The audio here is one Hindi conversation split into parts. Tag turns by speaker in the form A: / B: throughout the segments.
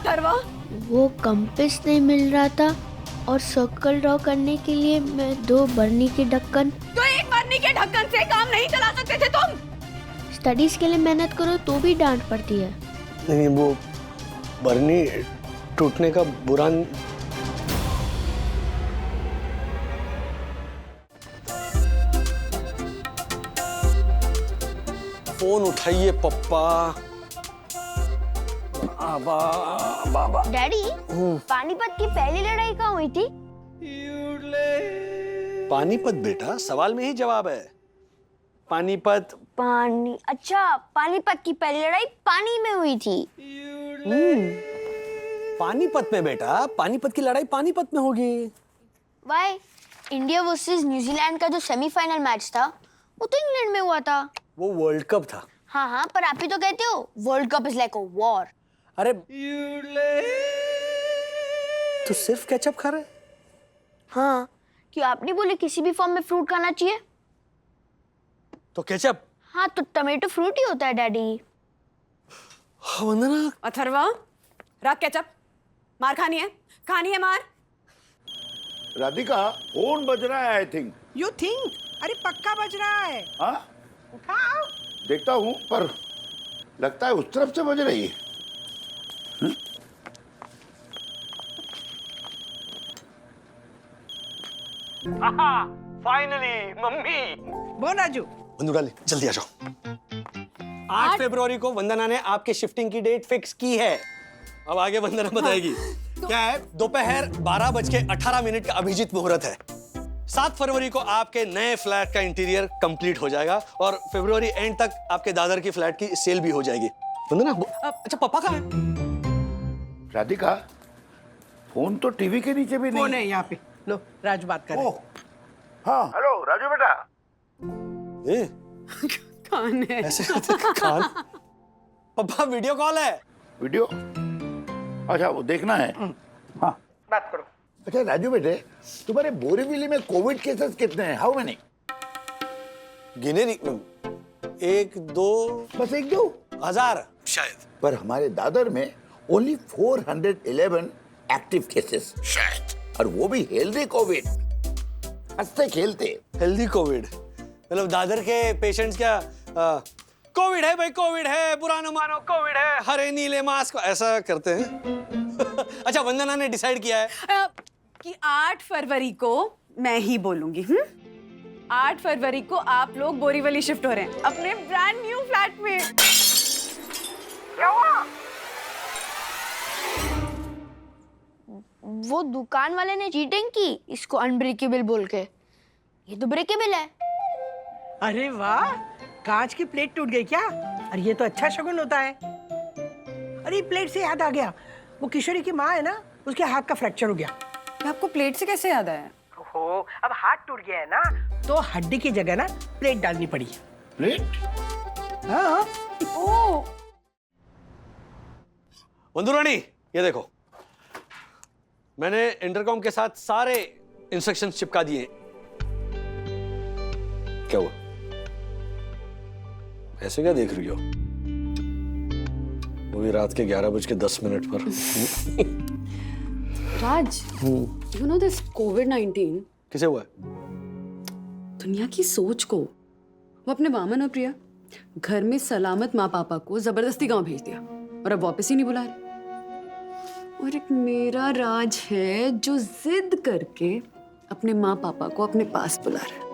A: अथर्वा,
B: वो कंपास नहीं मिल रहा था और सर्कल ड्रॉ करने के लिए मैं 2 बर्नी के ढक्कन।
A: तो एक बर्नी के ढक्कन से काम नहीं चला सकते थे तुम?
B: स्टडीज के लिए मेहनत करो तो भी डांट पड़ती है।
C: नहीं, वो बर्नी टूटने का बुरा फोन उठाइए पप्पा। बाबा
B: डैडी, पानीपत की पहली लड़ाई कहाँ हुई थी?
C: पानीपत बेटा, सवाल में ही जवाब है। पानीपत।
B: अच्छा, पानीपत की पहली लड़ाई पानी में हुई थी।
C: पानीपत में बेटा, पानीपत की लड़ाई पानीपत में होगी।
B: वाई? इंडिया वर्सेस न्यूजीलैंड का जो सेमीफाइनल मैच था वो तो इंग्लैंड में हुआ था।
C: वो वर्ल्ड कप था।
B: हाँ, पर आप ही तो कहते हो world cup is like a war.
C: अरे तू सिर्फ केचप खा रहा है?
B: हाँ, क्यों आप नहीं बोले किसी भी फॉर्म में फ्रूट खाना चाहिए?
C: तो केचप?
B: हाँ, तो टमेटो फ्रूट ही होता है डैडी।
C: वंदना।
A: अथर्वा, रख केचप। मार खानी है मार।
D: राधिका, फोन बज रहा है आई थिंक।
E: You think? अरे पक्का बज रहा है।
D: हाँ,
E: उठाओ।
D: देखता हूँ, पर लगता है उस तरफ से बज रही है।
C: Finally mummy.
E: बोल राजू।
C: बंदू डाले, जल्दी आ जाओ। 8 फरवरी को वंदना ने आपके शिफ्टिंग की डेट फिक्स की है। अब आगे वंदना बताएगी। क्या है? दोपहर 12:18 का अभिजीत मुहूर्त है। 7 फरवरी को आपके नए फ्लैट का इंटीरियर कंप्लीट हो जाएगा और फरवरी एंड तक आपके दादर की फ्लैट की सेल भी हो जाएगी। वंदना, अच्छा पापा कहाँ है?
D: राधिका, फोन तो टीवी के नीचे भी नहीं।
E: फोन है यहाँ पे। लो, राजू बात कर रहे हैं।
D: हाँ, हेलो राजू बेटा।
A: कौन है?
C: ऐसे कान? पापा वीडियो कॉल है।
D: वीडियो? अच्छा, वो देखना है। हाँ,
E: बात करो।
D: अच्छा राजू बेटे, तुम्हारे बोरीवली में कोविड केसेस कितने हैं? How many?
C: गिने नहीं, 1 2
D: बस 1-2
C: हजार शायद।
D: पर हमारे दादर में ओनली 411 एक्टिव केसेस शायद, और वो भी हेल्दी कोविड, हंसते खेलते।
C: हेल्दी कोविड मतलब दादर के पेशेंट्स क्या कोविड है भाई, कोविड है, बुरा न मानो कोविड है, हरे नीले मास्क ऐसा करते हैं? अच्छा, वंदना ने डिसाइड किया है
A: कि 8 फरवरी को मैं ही बोलूंगी। 8 फरवरी को आप लोग बोरीवली शिफ्ट हो रहे हैं अपने ब्रांड न्यू फ्लैट में।
E: क्या हुआ?
B: वो दुकान वाले ने चीटिंग की इसको अनब्रेकेबल बोल के। ये तो ब्रेकेबल है।
E: अरे वाह, कांच की प्लेट टूट गई क्या? अरे ये तो अच्छा शगुन होता है। अरे प्लेट से याद आ गया, वो किशोरी की माँ है ना, उसके हाथ का फ्रैक्चर हो गया।
A: आपको प्लेट से कैसे याद आया?
E: ओहो, अब हाथ टूट गया है ना, तो हड्डी की जगह ना प्लेट डालनी पड़ी।
D: प्लेट?
E: हाँ।
A: ओ,
C: वंदू रानी, ये देखो, मैंने इंटरकॉम के साथ सारे इंस्ट्रक्शंस चिपका दिए। क्या हुआ? ऐसे क्या देख रही हो? वो भी रात के 11:10 पर।
A: राज, you know this COVID-19
C: किसे हुआ है?
A: दुनिया की सोच को। वो अपने वामन और प्रिया घर में सलामत माँ पापा को जबरदस्ती गांव भेज दिया और अब वापस ही नहीं बुला रहे। और एक मेरा राज है जो जिद करके अपने माँ पापा को अपने पास बुला रहा है।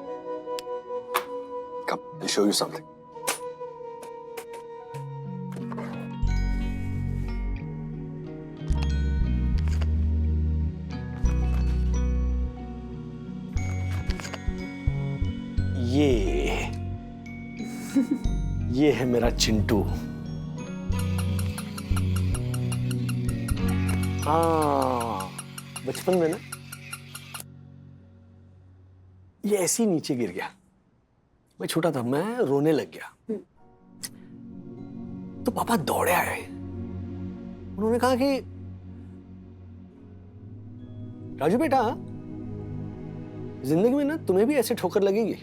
C: Come, I'll show you something. ये है मेरा चिंटू। हाँ, बचपन में ना ये ऐसे ही नीचे गिर गया। मैं छोटा था, मैं रोने लग गया। तो पापा दौड़े आए। उन्होंने कहा कि राजू बेटा, जिंदगी में ना तुम्हें भी ऐसे ठोकर लगेगी,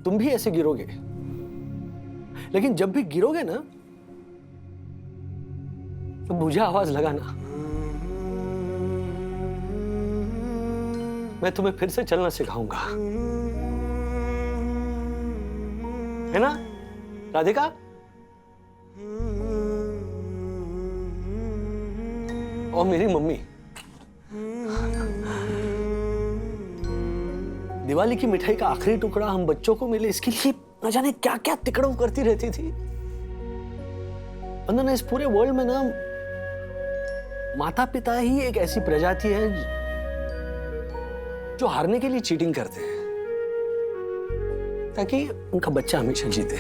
C: तुम भी ऐसे गिरोगे, लेकिन जब भी गिरोगे ना तो मुझे आवाज लगाना, मैं तुम्हें फिर से चलना सिखाऊंगा, है ना राधिका? और मेरी मम्मी दिवाली की मिठाई का आखिरी टुकड़ा हम बच्चों को मिले, इसके लिए न जाने क्या क्या तिकड़म करती रहती थी। वंदना, इस पूरे वर्ल्ड में ना माता पिता ही एक ऐसी प्रजाति है जो हारने के लिए चीटिंग करते हैं ताकि उनका बच्चा हमेशा जीते।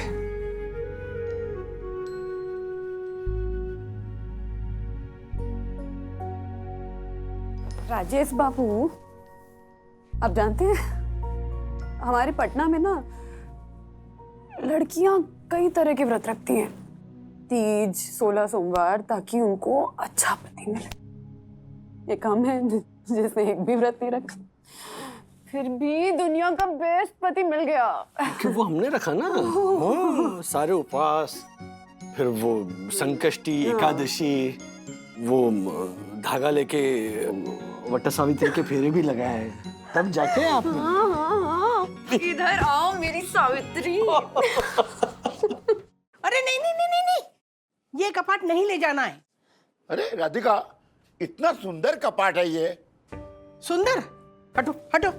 A: राजेश बाबू, आप जानते हैं हमारे पटना में ना लड़कियां कई तरह के व्रत रखती हैं, तीज, 16 सोमवार, ताकि उनको अच्छा पति मिले। ये काम है जिसने एक भी व्रत नहीं रखा, फिर भी दुनिया का बेस्ट पति मिल गया।
C: कि वो हमने रखा ना। हाँ, सारे उपवास, फिर वो संकष्टी, एकादशी, वो धागा लेके वट सावित्री के फेरे भी लगाए, तब जाके आपने।
A: हाँ, इधर आओ मेरी सावित्री।
E: अरे नहीं नहीं नहीं नहीं नहीं, ये कपाट नहीं ले जाना है।
D: अरे राधिका, इतना सुंदर कपाट है ये।
E: सुंदर? हटो हटो,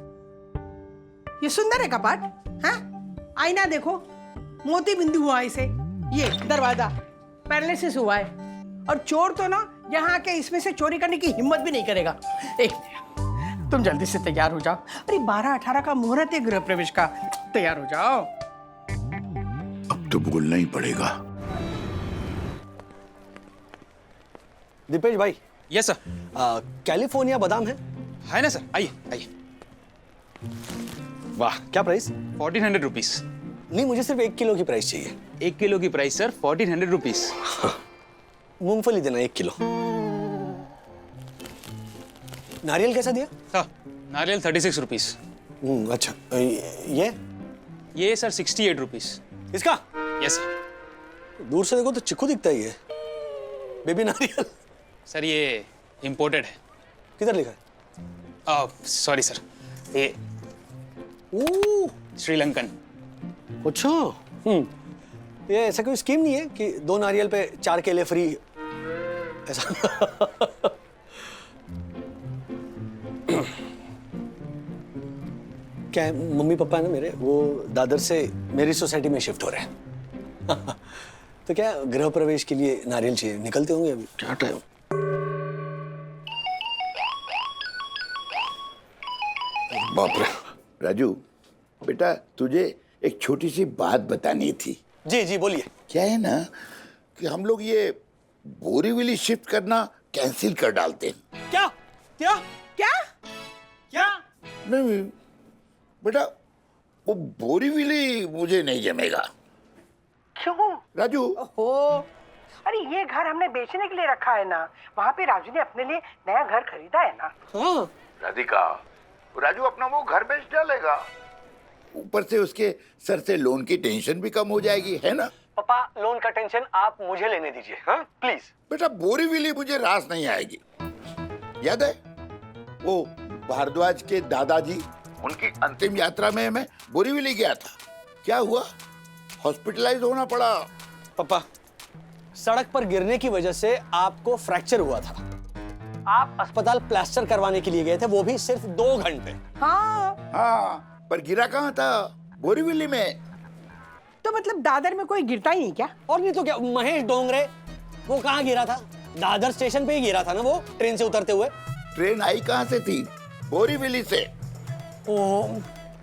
E: ये सुंदर है कपाट? हाँ, आईना देखो, मोती बिंदु हुआ इसे, ये दरवाजा पैरालिसिस हुआ है, और चोर तो ना यहाँ आके इसमें से चोरी करने की हिम्मत भी नहीं करेगा। तुम जल्दी से तैयार हो जाओ। अरे 12-18 का मुहूर्त है गृह प्रवेश का, तैयार हो जाओ।
D: अब तो बोलना ही पड़ेगा।
C: दीपेश भाई।
F: Yes sir.
C: कैलिफोर्निया बादाम है
F: ना सर, आइए आइए।
C: वाह, क्या प्राइस?
F: 1400 रुपीज।
C: नहीं, मुझे सिर्फ 1 किलो की प्राइस चाहिए।
F: 1 किलो की प्राइस सर 1400 रुपीज।
C: मूंगफली देना 1 किलो। नारियल कैसा दिया?
F: हाँ, नारियल 36 रुपीज।
C: अच्छा, ये
F: सर 68 रुपीज।
C: इसका?
F: Yes sir.
C: दूर से देखो तो चिक्कू दिखता ही है, बेबी नारियल।
F: सर ये इम्पोर्टेड है।
C: किधर लिखा है?
F: सॉरी सर, ये श्रीलंकन।
C: अच्छा, ये ऐसा कोई स्कीम नहीं है कि 2 नारियल पे 4 केले फ्री, ऐसा? क्या है, मम्मी पापा है ना मेरे, वो दादर से मेरी सोसाइटी में शिफ्ट हो रहे हैं। तो क्या गृह प्रवेश के लिए नारियल चाहिए, निकलते होंगे अभी। क्या टाइम?
D: बाप रे। राजू बेटा, तुझे एक छोटी सी बात बतानी थी।
C: जी जी बोलिए।
D: क्या है ना कि हम लोग ये बोरीवली शिफ्ट करना कैंसिल कर डालते हैं।
C: क्या क्या
E: क्या
C: क्या?
D: नहीं बेटा, वो बोरीवली मुझे नहीं जमेगा।
E: क्यों
D: राजू?
E: हो, अरे ये घर हमने बेचने के लिए रखा है ना, वहाँ पे राजू ने अपने लिए नया घर खरीदा है ना।
C: हाँ,
D: राधिका, राजू अपना वो घर बेच डालेगा, ऊपर से उसके सर से लोन की टेंशन भी कम हो जाएगी, है ना?
C: पापा लोन का टेंशन आप मुझे लेने दीजिए, हाँ प्लीज।
D: बेटा बोरीवली मुझे रास नहीं आएगी। याद है वो भारद्वाज के दादाजी, उनकी अंतिम यात्रा में मैं बोरीवली गया था, क्या हुआ? हॉस्पिटलाइज होना पड़ा।
C: पापा, सड़क पर गिरने की वजह से आपको फ्रैक्चर हुआ था, आप अस्पताल प्लास्टर करवाने के लिए गए थे, वो भी सिर्फ 2 घंटे।
D: हाँ, पर गिरा कहाँ था? बोरीवली में।
E: तो मतलब दादर में कोई गिरता ही नहीं क्या?
C: और नहीं तो क्या, महेश डोंगरे वो कहाँ गिरा था? दादर स्टेशन पे ही गिरा था ना, वो ट्रेन से उतरते हुए।
D: ट्रेन आई कहाँ से थी? बोरीवली से।
C: ओ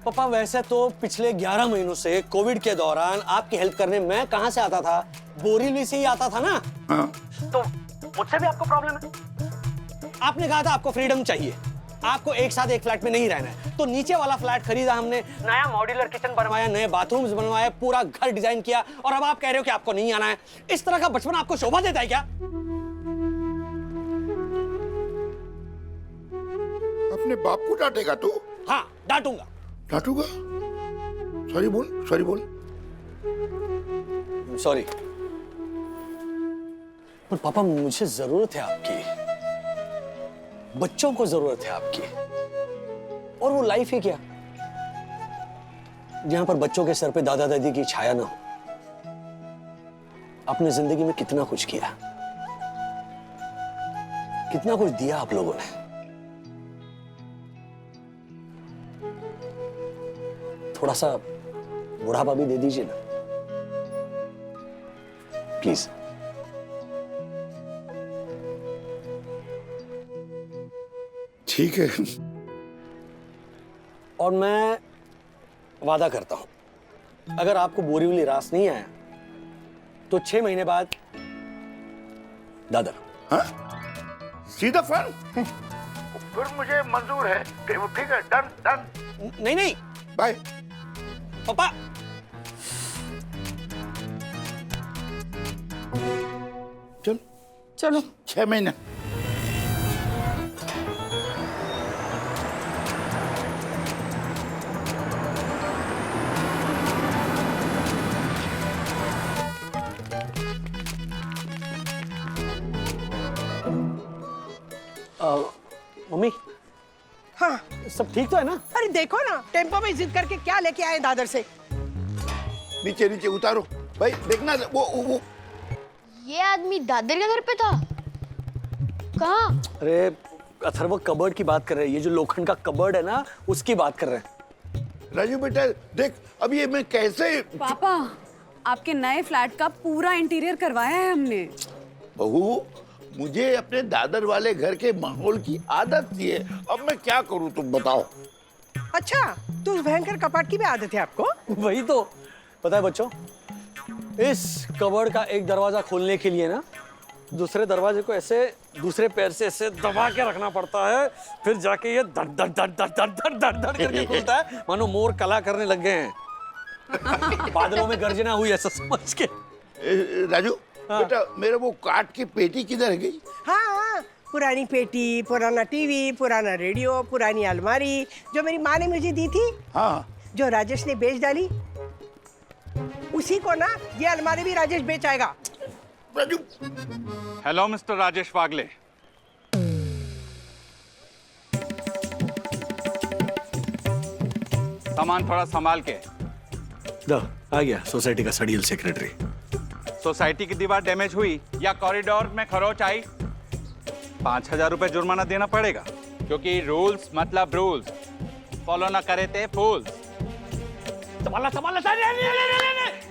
C: पापा, वैसे तो पिछले 11 महीनों से कोविड के दौरान आपकी हेल्प करने मैं कहाँ से आता था? बोरीवली से ही आता था ना।
D: हाँ।
C: तो मुझसे भी आपको प्रॉब्लम है? आपने कहा था आपको फ्रीडम चाहिए, आपको एक साथ एक फ्लैट में नहीं रहना है, तो नीचे वाला फ्लैट खरीदा हमने, नया मॉड्यूलर किचन बनवाया, नए बाथरूम्स बनवाए, पूरा घर डिजाइन किया, और अब आप कह रहे हो कि आपको नहीं आना है। इस तरह का बचपन आपको शोभा देता है क्या?
D: अपने बाप को डांटेगा तू?
C: हाँ डांटूंगा।
D: डांटूगा? सॉरी बोल, सॉरी बोल।
C: सॉरी। पर पापा मुझे जरूरत है आपकी, बच्चों को जरूरत है आपकी। और वो लाइफ है क्या जहां पर बच्चों के सर पे दादा दादी की छाया ना हो। आपने जिंदगी में कितना कुछ किया, कितना कुछ दिया आप लोगों ने। थोड़ा सा बुढ़ापा भी दे दीजिए ना प्लीज।
D: ठीक है।
C: और मैं वादा करता हूं, अगर आपको बोरीवली रास नहीं आया तो 6 महीने बाद दादर।
D: हाँ? सीधा फन? फिर मुझे मंजूर है। ठीक है, डन डन।
C: नहीं नहीं
D: बाय।
C: पापा।
D: चल
E: चलो
D: 6 महीने।
C: मम्मी
E: हाँ।
C: सब ठीक तो है ना?
E: अरे देखो ना, टेम्पो में जिद करके क्या लेके आए दादर से।
D: नीचे नीचे उतारो भाई, देखना वो
B: ये आदमी दादर के घर पे था? कहाँ?
C: अरे अथर्व कबर्ड की बात कर रहे हैं, ये जो लोखंड का कबर्ड है ना उसकी बात कर रहे हैं।
D: राजू बेटा देख, अब ये मैं कैसे।
A: पापा, आपके नए फ्लैट का पूरा इंटीरियर करवाया है हमने।
D: बहू, मुझे अपने दादर वाले घर के माहौल की आदत थी है, अब मैं क्या करूं तुम बताओ।
E: अच्छा, तो उस भयंकर कपाट की भी आदत है आपको?
C: वही तो। पता है बच्चों, इस कबर्ड का एक दरवाजा खोलने के लिए ना दूसरे दरवाजे को ऐसे दूसरे पैर से ऐसे दबा के रखना पड़ता है, फिर जाके ये धड़ धड़ धड़ धड़ धड़ धड़ धड़ धड़ करके खुलता है, मानो मोर कला करने लग गए हैं। बादलों में गर्जना हुई ऐसा समझ के।
D: राजू बेटा, मेरे वो काट की पेटी किधर गई?
E: हाँ हाँ, पुरानी पेटी, पुराना टीवी, पुराना रेडियो, पुरानी अलमारी जो मेरी माँ ने मुझे दी थी,
D: हाँ,
E: जो राजेश ने बेच डाली, उसी को ना ये अलमारी भी राजेश बेच आएगा।
D: राजू।
G: हेलो मिस्टर राजेश वागले। सामान थोड़ा संभाल के।
C: आ गया सोसाइटी का सड़ियल सेक्रेटरी।
G: सोसाइटी की दीवार डैमेज हुई या कॉरिडोर में खरोच आई, 5,000 रुपए जुर्माना देना पड़ेगा, क्योंकि रूल्स मतलब रूल्स, फॉलो ना करे थे फूल्स।
C: संभालना संभालना,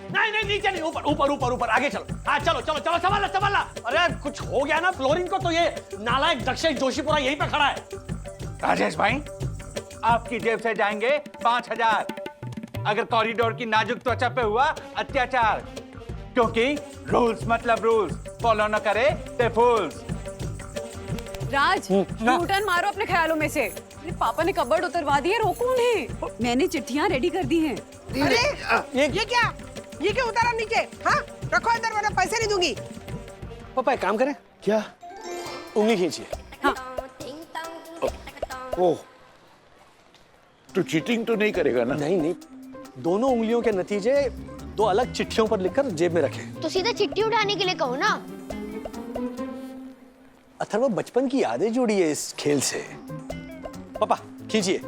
C: नहीं नहीं नीचे नहीं, ऊपर ऊपर ऊपर ऊपर, आगे चलो। हाँ चलो चलो चलो, संभालना संभालना। अरे कुछ हो गया ना फ्लोरिंग को तो ये नालायक दक्षेश जोशीपुरा यहीं पे खड़ा है।
G: राजेश भाई, आपकी जेब से जाएंगे 5,000 अगर कॉरिडोर की नाजुक त्वचा पे हुआ अत्याचार, क्योंकि रूल्स मतलब रूल्स, फॉलो न करे ते फूल्स।
A: राज, टर्न मारो अपने ख्यालों में से। अरे पापा ने कबर्ड उतरवा दी है, रोको उन्हें। मैंने चिट्ठियां रेडी कर दी हैं।
E: अरे ये क्या? ये क्या उतारा नीचे? हाँ, रखो अंदर वरना पैसे नहीं दूंगी।
C: पापा एक काम करें
D: क्या?
C: उंगली खींचिए।
D: ओह, तू चीटिंग तो नहीं करेगा ना?
C: नहीं नहीं, दोनों उंगलियों के नतीजे 2 अलग चिट्ठियों पर लिखकर जेब में रखें।
B: तो सीधा चिट्ठी उठाने के लिए कहो ना।
C: अथर्व, बचपन की यादें जुड़ी है इस खेल से। पापा खींचिए।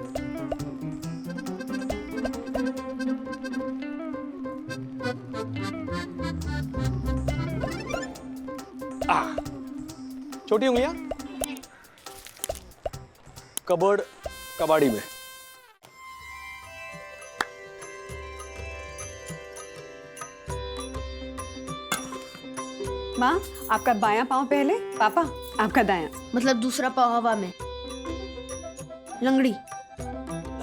C: छोटी उंगलियां कबर्ड कबाड़ी में।
A: माँ, आपका बायां पाँव पहले, पापा आपका दायां।
B: मतलब दूसरा पाव हवा में, लंगड़ी।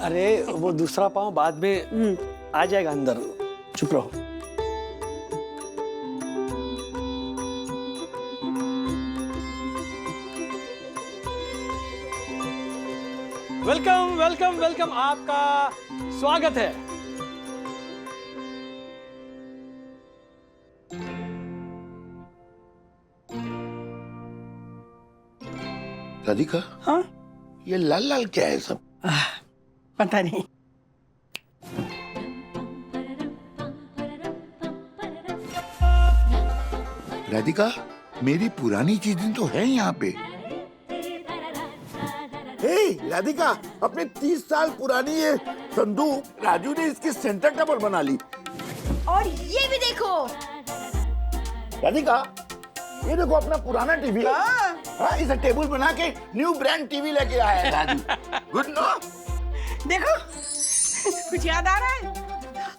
C: अरे वो दूसरा पाँव बाद में आ जाएगा अंदर, चुप रहो। वेलकम वेलकम वेलकम, आपका स्वागत है।
D: राधिका,
E: हाँ,
D: ये लाल लाल क्या है सब?
E: पता नहीं।
D: राधिका, मेरी पुरानी चीजें तो है यहाँ पे। हे राधिका, अपने 30 साल पुरानी ये संदूक राजू ने इसकी सेंटर टेबल बना ली।
B: और ये भी देखो।
D: राधिका, ये देखो अपना पुराना टीवी। हाँ, इसे टेबल बना के न्यू ब्रांड टीवी लेके आया है राजू। Good no.
E: देखो कुछ याद आ रहा है?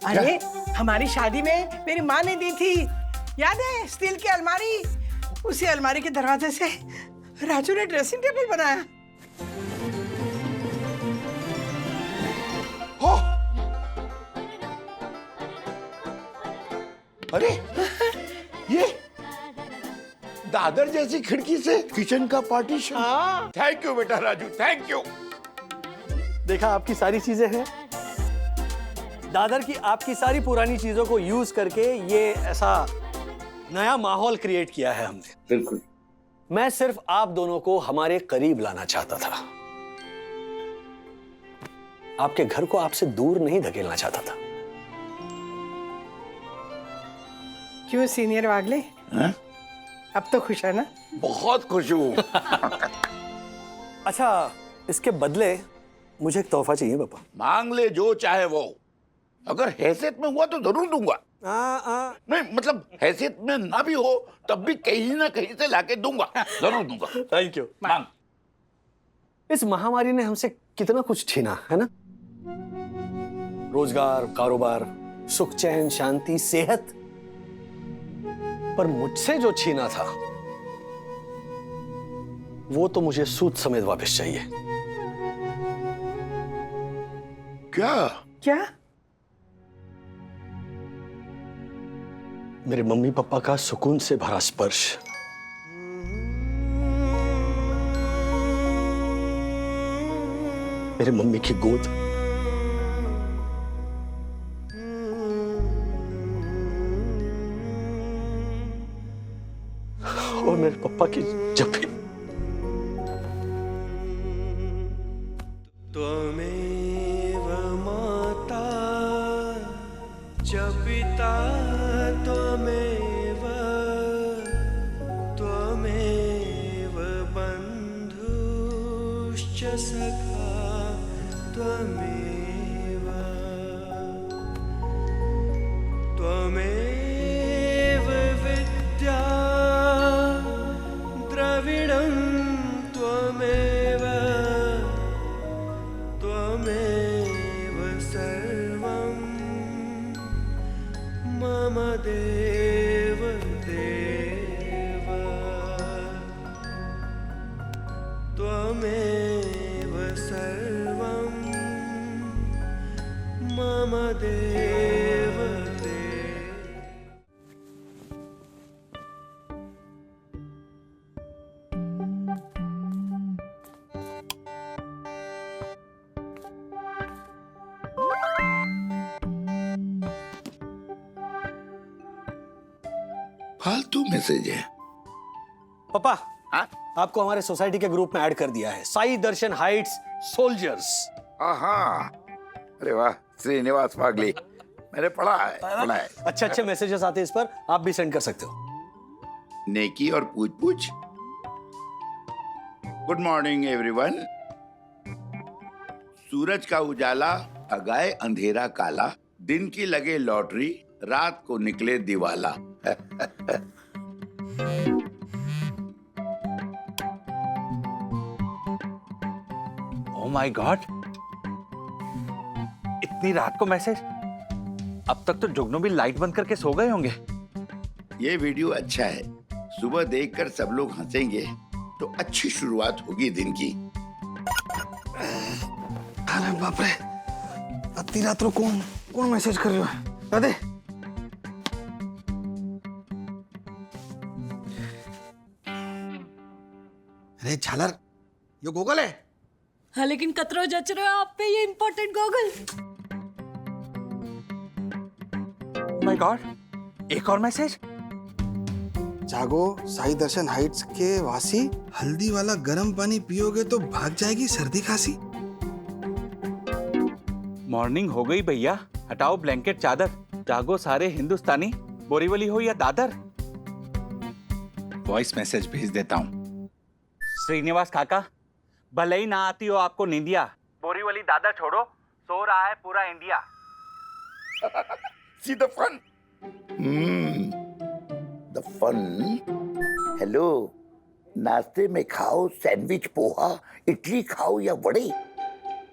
E: अरे हमारी शादी में मेरी माँ ने दी थी, याद है? स्टील की अलमारी। उसी अलमारी के दरवाजे से राजू ने ड्रेसिंग टेबल बनाया।
D: हो। अरे ये दादर जैसी खिड़की से किचन का पार्टीशन। थैंक यू बेटा राजू, थैंक यू।
C: देखा आपकी सारी चीजें हैं। दादर की आपकी सारी पुरानी चीजों को यूज करके ये ऐसा नया माहौल क्रिएट किया है हमने।
D: बिल्कुल।
C: मैं सिर्फ आप दोनों को हमारे करीब लाना चाहता था, आपके घर को आपसे दूर नहीं धकेलना चाहता था।
E: क्यों सीनियर वागले?
D: हाँ?
E: अब तो खुश है ना?
D: बहुत खुश हूँ।
C: अच्छा, इसके बदले मुझे एक तोहफा चाहिए पापा।
D: मांग ले जो चाहे वो। अगर हैसियत में हुआ तो जरूर दूंगा। नहीं मतलब हैसियत में ना भी हो तब भी कहीं ना कहीं से लाके दूंगा, जरूर दूंगा।
C: Thank you.
D: मांग।
C: इस महामारी ने हमसे कितना कुछ छीना है ना, रोजगार, कारोबार, सुख, चैन, शांति, सेहत, पर मुझसे जो छीना था वो तो मुझे सूद समेत वापस चाहिए।
D: क्या?
E: क्या?
C: मेरे मम्मी पापा का सुकून से भरा स्पर्श, मेरे मम्मी की गोद, और मेरे पापा की जप्पी।
H: त्वमेव माता च पिता त्वमेव त्वमेव बन्धुश्च सखा त्वमेव त्वमेव विद्या द्रविणं त्वमेव त्वमेव सर्वं मम देव देव त्वमेव सर्वं मम देव देव।
D: फालतू मैसेज है।
C: पापा,
D: हाँ?
C: आपको हमारे सोसाइटी के ग्रुप में ऐड कर दिया है, साई दर्शन हाइट्स सोल्जर्स।
D: हाँ, अरे वाह श्रीनिवास पागली, मैंने पढ़ा है।
C: अच्छे अच्छे मैसेजेस आते हैं इस पर, आप भी सेंड कर सकते हो।
D: नेकी और पूछ पूछ। Good morning everyone. सूरज का उजाला भगाए अंधेरा काला, दिन की लगे लॉटरी रात को निकले दिवाला।
G: ओह माय गॉड, इतनी रात को मैसेज। अब तक तो जुगनू भी लाइट बंद करके सो गए होंगे।
D: ये वीडियो अच्छा है, सुबह देखकर सब लोग हंसेंगे तो अच्छी शुरुआत होगी दिन की।
C: अरे बाप रे, इतनी रात को कौन कौन मैसेज कर रहा है? दादे,
H: अरे झालर, ये गूगल है।
A: हाँ, लेकिन कतरो जच रहे हो आप पे ये इम्पोर्टेंट गॉगल।
G: माय गॉड, एक और मैसेज।
H: जागो, साई दर्शन हाइट्स के वासी, हल्दी वाला गर्म पानी पियोगे तो भाग जाएगी सर्दी खांसी।
G: मॉर्निंग हो गई भैया, हटाओ ब्लैंकेट चादर, जागो सारे हिंदुस्तानी, बोरीवली हो या दादर। वॉइस मैसेज भेज देता हूँ। श्रीनिवास काका, भले ही ना आती हो आपको नींदिया, बोरीवली दादा छोड़ो, सो रहा है पूरा India.
D: See the fun? The fun? Hello, नाश्ते में खाओ सैंडविच, पोहा, इडली खाओ या वड़े,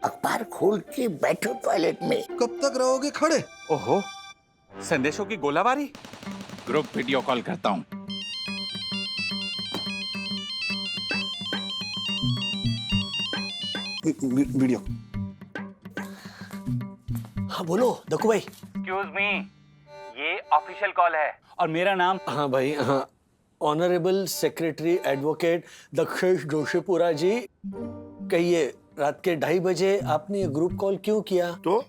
D: अखबार खोल के बैठो टॉयलेट में।
H: कब तक रहोगे खड़े?
G: ओहो, संदेशों की गोलाबारी। ग्रुप वीडियो कॉल करता हूँ।
H: वीडियो।
C: हाँ बोलो दक्कू भाई।
G: एक्सक्यूज मी, ये ऑफिशियल कॉल है और मेरा नाम।
C: हाँ भाई, हाँ। Honourable secretary advocate Dakshesh Joshipura ji, कहिए रात के 2:30 बजे आपने ये ग्रुप कॉल क्यों किया?
D: तो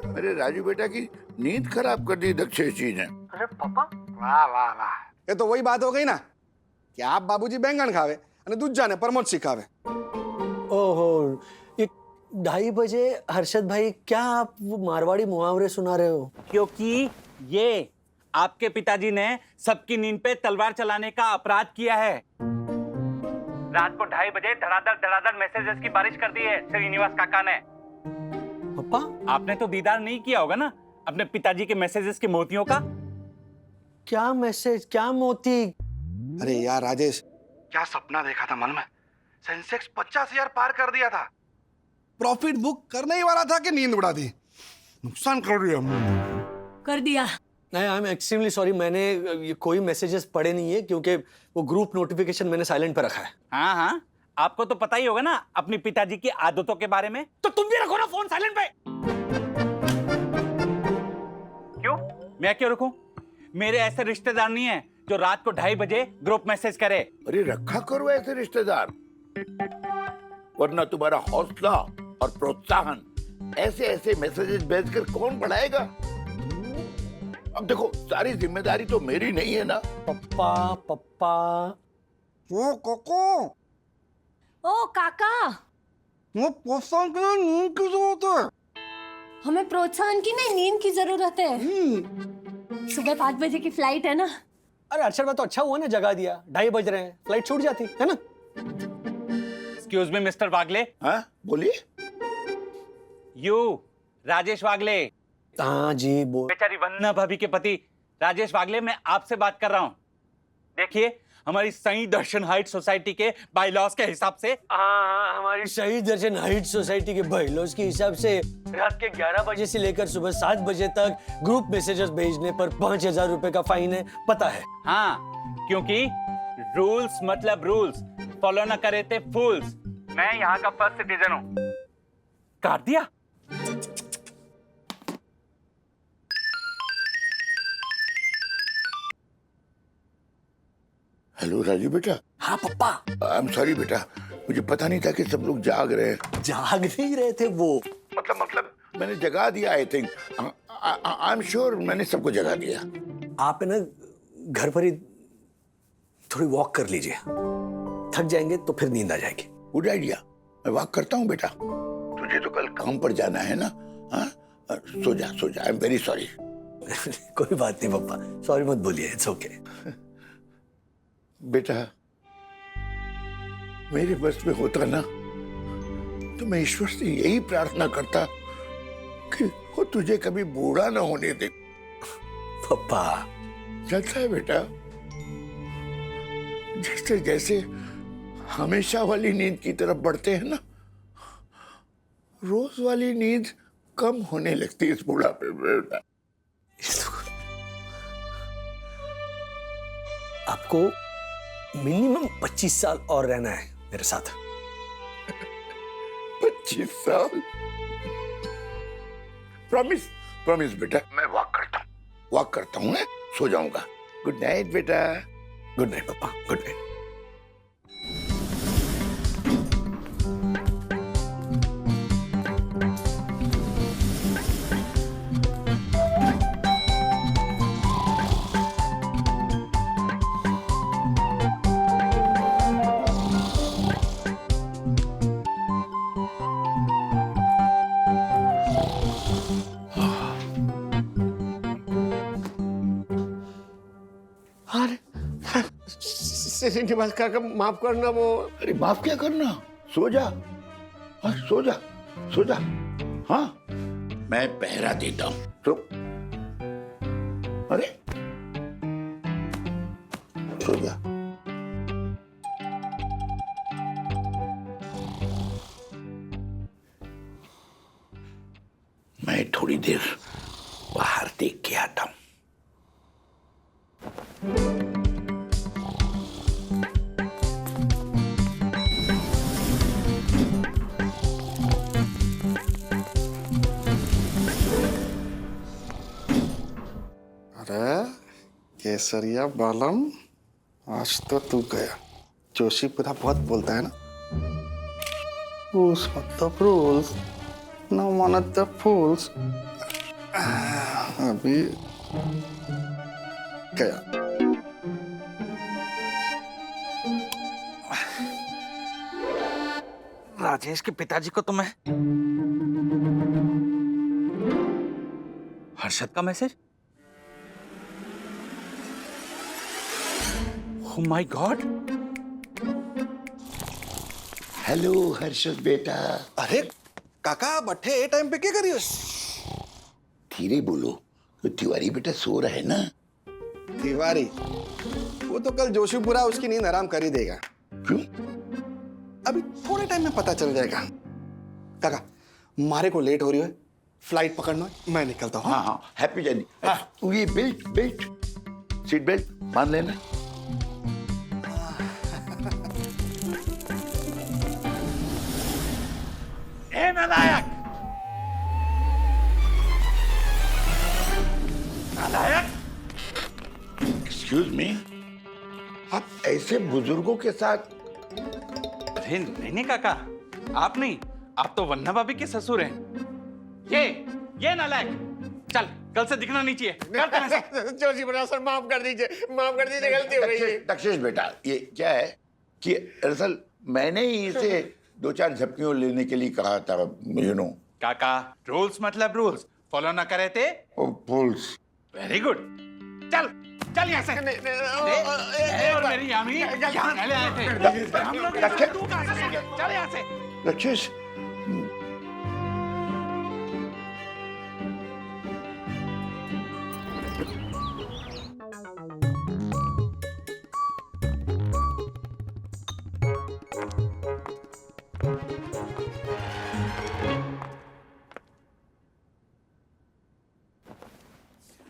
D: मेरे राजू बेटा की नींद खराब कर दी दक्षेश जी ने।
H: वाह वाह वाह, ये तो वही बात हो गई ना कि आप बाबूजी बैंगन खावे અને दूजाने प्रमोद सिखावे।
C: ओहो, ये 2:30 बजे हर्षद भाई, क्या आप वो मारवाड़ी मुहावरे सुना रहे हो?
G: क्योंकि ये आपके पिताजी ने सबकी नींद पे तलवार चलाने का अपराध किया है। रात को 2:30 बजे धड़ाधड़ मैसेजेस की बारिश कर दी है श्रीनिवास काका ने।
C: पापा,
G: आपने तो दीदार नहीं किया होगा ना अपने पिताजी के मैसेजेस के मोतियों का।
C: क्या मैसेज, क्या मोती?
H: अरे यार राजेश, क्या सपना देखा था मन में। सेंसेक्स 50,000 पार कर दिया था। प्रॉफिट बुक करने ही वाला था कि नींद उड़ा दी। नुकसान कर दिया।
C: नहीं, आई एम एक्सट्रीमली सॉरी। मैंने ये कोई मैसेजेस पढ़े नहीं है क्योंकि वो ग्रुप नोटिफिकेशन मैंने साइलेंट पर रखा है।
G: हाँ हाँ, आपको तो पता ही होगा ना अपनी पिताजी की आदतों के बारे में। तो तुम भी रखो ना फोन साइलेंट पे। क्यों? मैं क्यों रखूं? मेरे ऐसे रिश्तेदार नहीं है जो रात को 2:30 बजे ग्रुप मैसेज करे।
D: अरे रखा करो ऐसे रिश्तेदार, वरना तुम्हारा हौसला और प्रोत्साहन ऐसे ऐसे मैसेजेस भेजकर कौन बढ़ाएगा? अब देखो, सारी जिम्मेदारी तो मेरी नहीं है ना।
C: पप्पा
H: वो कोको,
I: ओ काका,
H: वो प्रोत्साहन के लिए नींद की जरूरत है।
I: हमें प्रोत्साहन की नहीं, नींद की जरूरत है। सुबह 5 बजे की फ्लाइट है ना।
C: अरे अक्षर बात तो अच्छा हुआ ना, जगा दिया। 2:30 बज रहे हैं, फ्लाइट छूट जाती है ना।
G: एक्सक्यूज मी मिस्टर वागले।
D: हाँ बोलिए।
G: यू राजेश वागले।
C: हाँ जी, बोल।
G: बेचारी वंदना भाभी के पति राजेश वागले, मैं आपसे बात कर रहा हूँ। देखिए, हमारी सई दर्शन हाइट सोसाइटी के बायलॉज के हिसाब से,
C: हमारी शहीद दर्शन हाइट सोसाइटी के बायलॉज के हिसाब से रात के 11 बजे से लेकर सुबह 7 बजे तक ग्रुप मैसेजेस भेजने पर 5,000 रुपए का फाइन है, पता है?
G: हाँ, क्योंकि रूल्स मतलब रूल्स फॉलो न करे थे फूल्स। मैं यहाँ का फर्स्ट सिटीजन हूँ। काट दिया।
D: हेलो राजू बेटा।
C: हाँ पप्पा।
D: आई एम सॉरी बेटा, मुझे पता नहीं था कि सब लोग जाग रहे हैं।
C: जाग नहीं रहे थे वो।
D: मतलब मैंने जगा दिया। I think, I am sure मैंने सबको जगा दिया।
C: आप है ना घर पर ही थोड़ी वॉक कर लीजिए, थक जाएंगे तो फिर नींद आ जाएगी।
D: गुड आइडिया, मैं वॉक करता हूँ बेटा। तुझे तो कल काम पर जाना है ना। हाँ, सो जा। I am very sorry.
C: कोई बात नहीं पप्पा, सॉरी मत बोलिए, इट्स ओके।
D: बेटा, मेरे बस में होता ना तो मैं ईश्वर से यही प्रार्थना करता कि वो तुझे कभी बूढ़ा ना होने दे।
C: पप्पा,
D: चलता है बेटा, जैसे जैसे हमेशा वाली नींद की तरफ बढ़ते हैं ना, रोज वाली नींद कम होने लगती है इस बुढ़ापे में बेटा।
C: आपको मिनिमम 25 साल और रहना है मेरे साथ।
D: 25 साल? प्रॉमिस बेटा, मैं वॉक करता हूँ, सो जाऊंगा। गुड नाइट बेटा।
C: गुड नाइट पापा, गुड नाइट। श्रीनिवास काका माफ करना। वो
D: अरे माफ क्या करना, सो जा। हाँ, सो जा, सो जा। हाँ, मैं पहरा देता हूँ। तो अरे सो जा। मैं थोड़ी देर बाहर देख के आता हूँ।
H: अरे केसरिया बालम, आज तो तू गया। जोशीपुरा बहुत बोलता है ना, रूल्स मतलब rules, no one of the fools। अभी गया।
G: राजेश के पिताजी को तो मैं हर्षद का message. Oh my God.
D: Hello Harshad बेटा।
H: अरे काका बट्टे ए टाइम पे क्या करियो?
D: धीरे बोलो, तो तिवारी बेटा सो रहा है ना।
H: तिवारी वो तो कल जोशीपुरा उसकी नींद आराम कर ही देगा।
D: क्यों?
H: अभी थोड़े टाइम में पता चल जाएगा। काका मारे को लेट हो रही है, फ्लाइट पकड़ना है, मैं निकलता हूँ।
D: हाँ हाँ, हैप्पी जर्नी। ये बेल्ट बेल्ट सीट बेल्ट बांध लेना।
G: ए नालायक, नालायक।
D: एक्सक्यूज मी, आप ऐसे बुजुर्गों के साथ?
G: अरे नहीं नहीं काका, आप नहीं, आप तो वन्ना भाभी के ससुर हैं। ये नालायक, चल कल से दिखना नहीं चाहिए।
C: जोशीपुरा सर माफ कर दीजिए, माफ कर दीजिए, गलती हो गई है।
D: दक्षेश बेटा, ये क्या है कि दरअसल मैंने ही इसे 2-4 झपकियों लेने के लिए कहा था, यू नो।
G: काका रूल्स मतलब रूल्स फॉलो ना करे थे।
D: ओ फूल्स।
G: वेरी गुड, चल चल यहाँ से। और मेरी यामी यहाँ पहले आए थे। हम लोग तू कहाँ से सो गया? चल यहाँ से।
D: दक्षेश,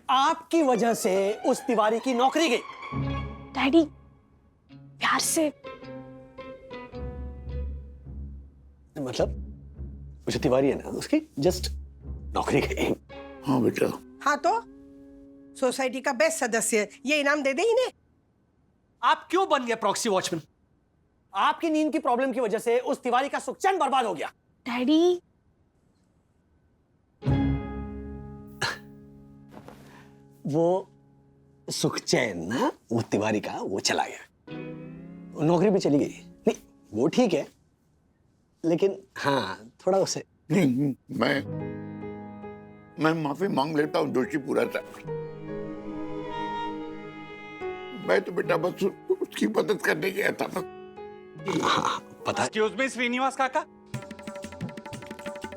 C: आपकी वजह से उस तिवारी की नौकरी गई।
I: डैडी प्यार से।
C: मतलब मुझे तिवारी है ना, उसकी जस्ट नौकरी गई।
D: हाँ बेटा।
E: हाँ तो सोसाइटी का बेस्ट सदस्य, ये इनाम दे दे इन्हें।
C: आप क्यों बन गए प्रॉक्सी वॉचमैन? आपकी नींद की प्रॉब्लम की वजह से उस तिवारी का सुख चैन बर्बाद हो गया।
I: डैडी
C: वो सुख चैन ना, वो तिवारी का वो चला गया, नौकरी भी चली गई। नहीं वो ठीक है, लेकिन हाँ थोड़ा उसे।
D: नहीं, मैं माफी मांग लेता हूँ जोशीपुरा से। मैं तो बेटा बस उसकी मदद करने गया था।
C: हाँ पता है।
G: एक्सक्यूज मी श्रीनिवास काका,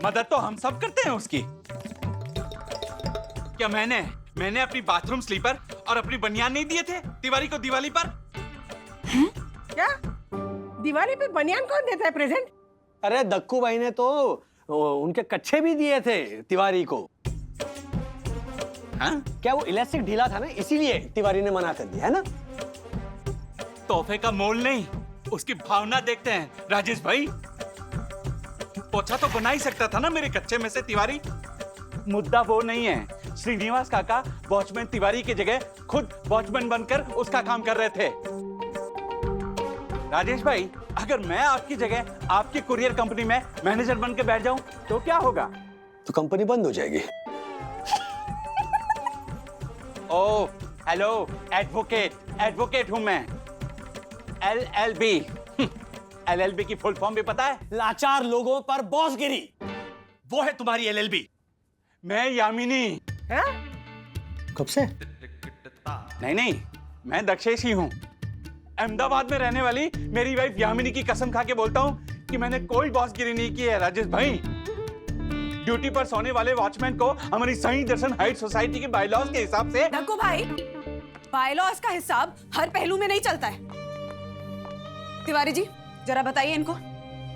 G: मदद तो हम सब करते हैं उसकी। क्या मैंने अपनी बाथरूम स्लीपर और अपनी बनियान नहीं दिए थे तिवारी को दिवाली पर?
E: क्या दिवाली पे बनियान कौन देता है प्रेजेंट?
C: अरे दक्कू भाई ने तो उनके कच्छे भी दिए थे तिवारी को।
G: हाँ?
C: क्या वो इलास्टिक ढीला था ना, इसीलिए तिवारी ने मना कर दिया है ना।
G: तोहफे का मोल नहीं, उसकी भावना देखते हैं राजेश भाई। पोछा तो बना ही सकता था ना मेरे कच्चे में से तिवारी। मुद्दा वो नहीं है। श्रीनिवास काका वॉचमैन तिवारी की जगह खुद वॉचमैन बनकर उसका काम कर रहे थे। राजेश भाई, अगर मैं आपकी जगह आपकी कुरियर कंपनी में मैनेजर बनकर बैठ जाऊं तो क्या होगा?
C: तो कंपनी बंद हो जाएगी।
G: ओ हेलो, एडवोकेट हूं मैं। LLB LLB की फुल फॉर्म भी पता है?
C: लाचार लोगों पर बॉसगिरी, वो है तुम्हारी LLB।
G: मैं यामिनी।
C: कब से?
G: नहीं, मैं दक्षेश ही हूं। अहमदाबाद में रहने वाली मेरी वाइफ यामिनी की कसम खा के बोलता हूँ कि मैंने कोई बॉसगिरी नहीं की है राजेश भाई। ड्यूटी पर सोने वाले वॉचमैन को हमारी साईं दर्शन हाइट सोसाइटी के बायलॉज के हिसाब से।
A: डक्कू भाई, बायलॉज का हिसाब हर पहलू में नहीं चलता है। तिवारी जी जरा बताइए इनको,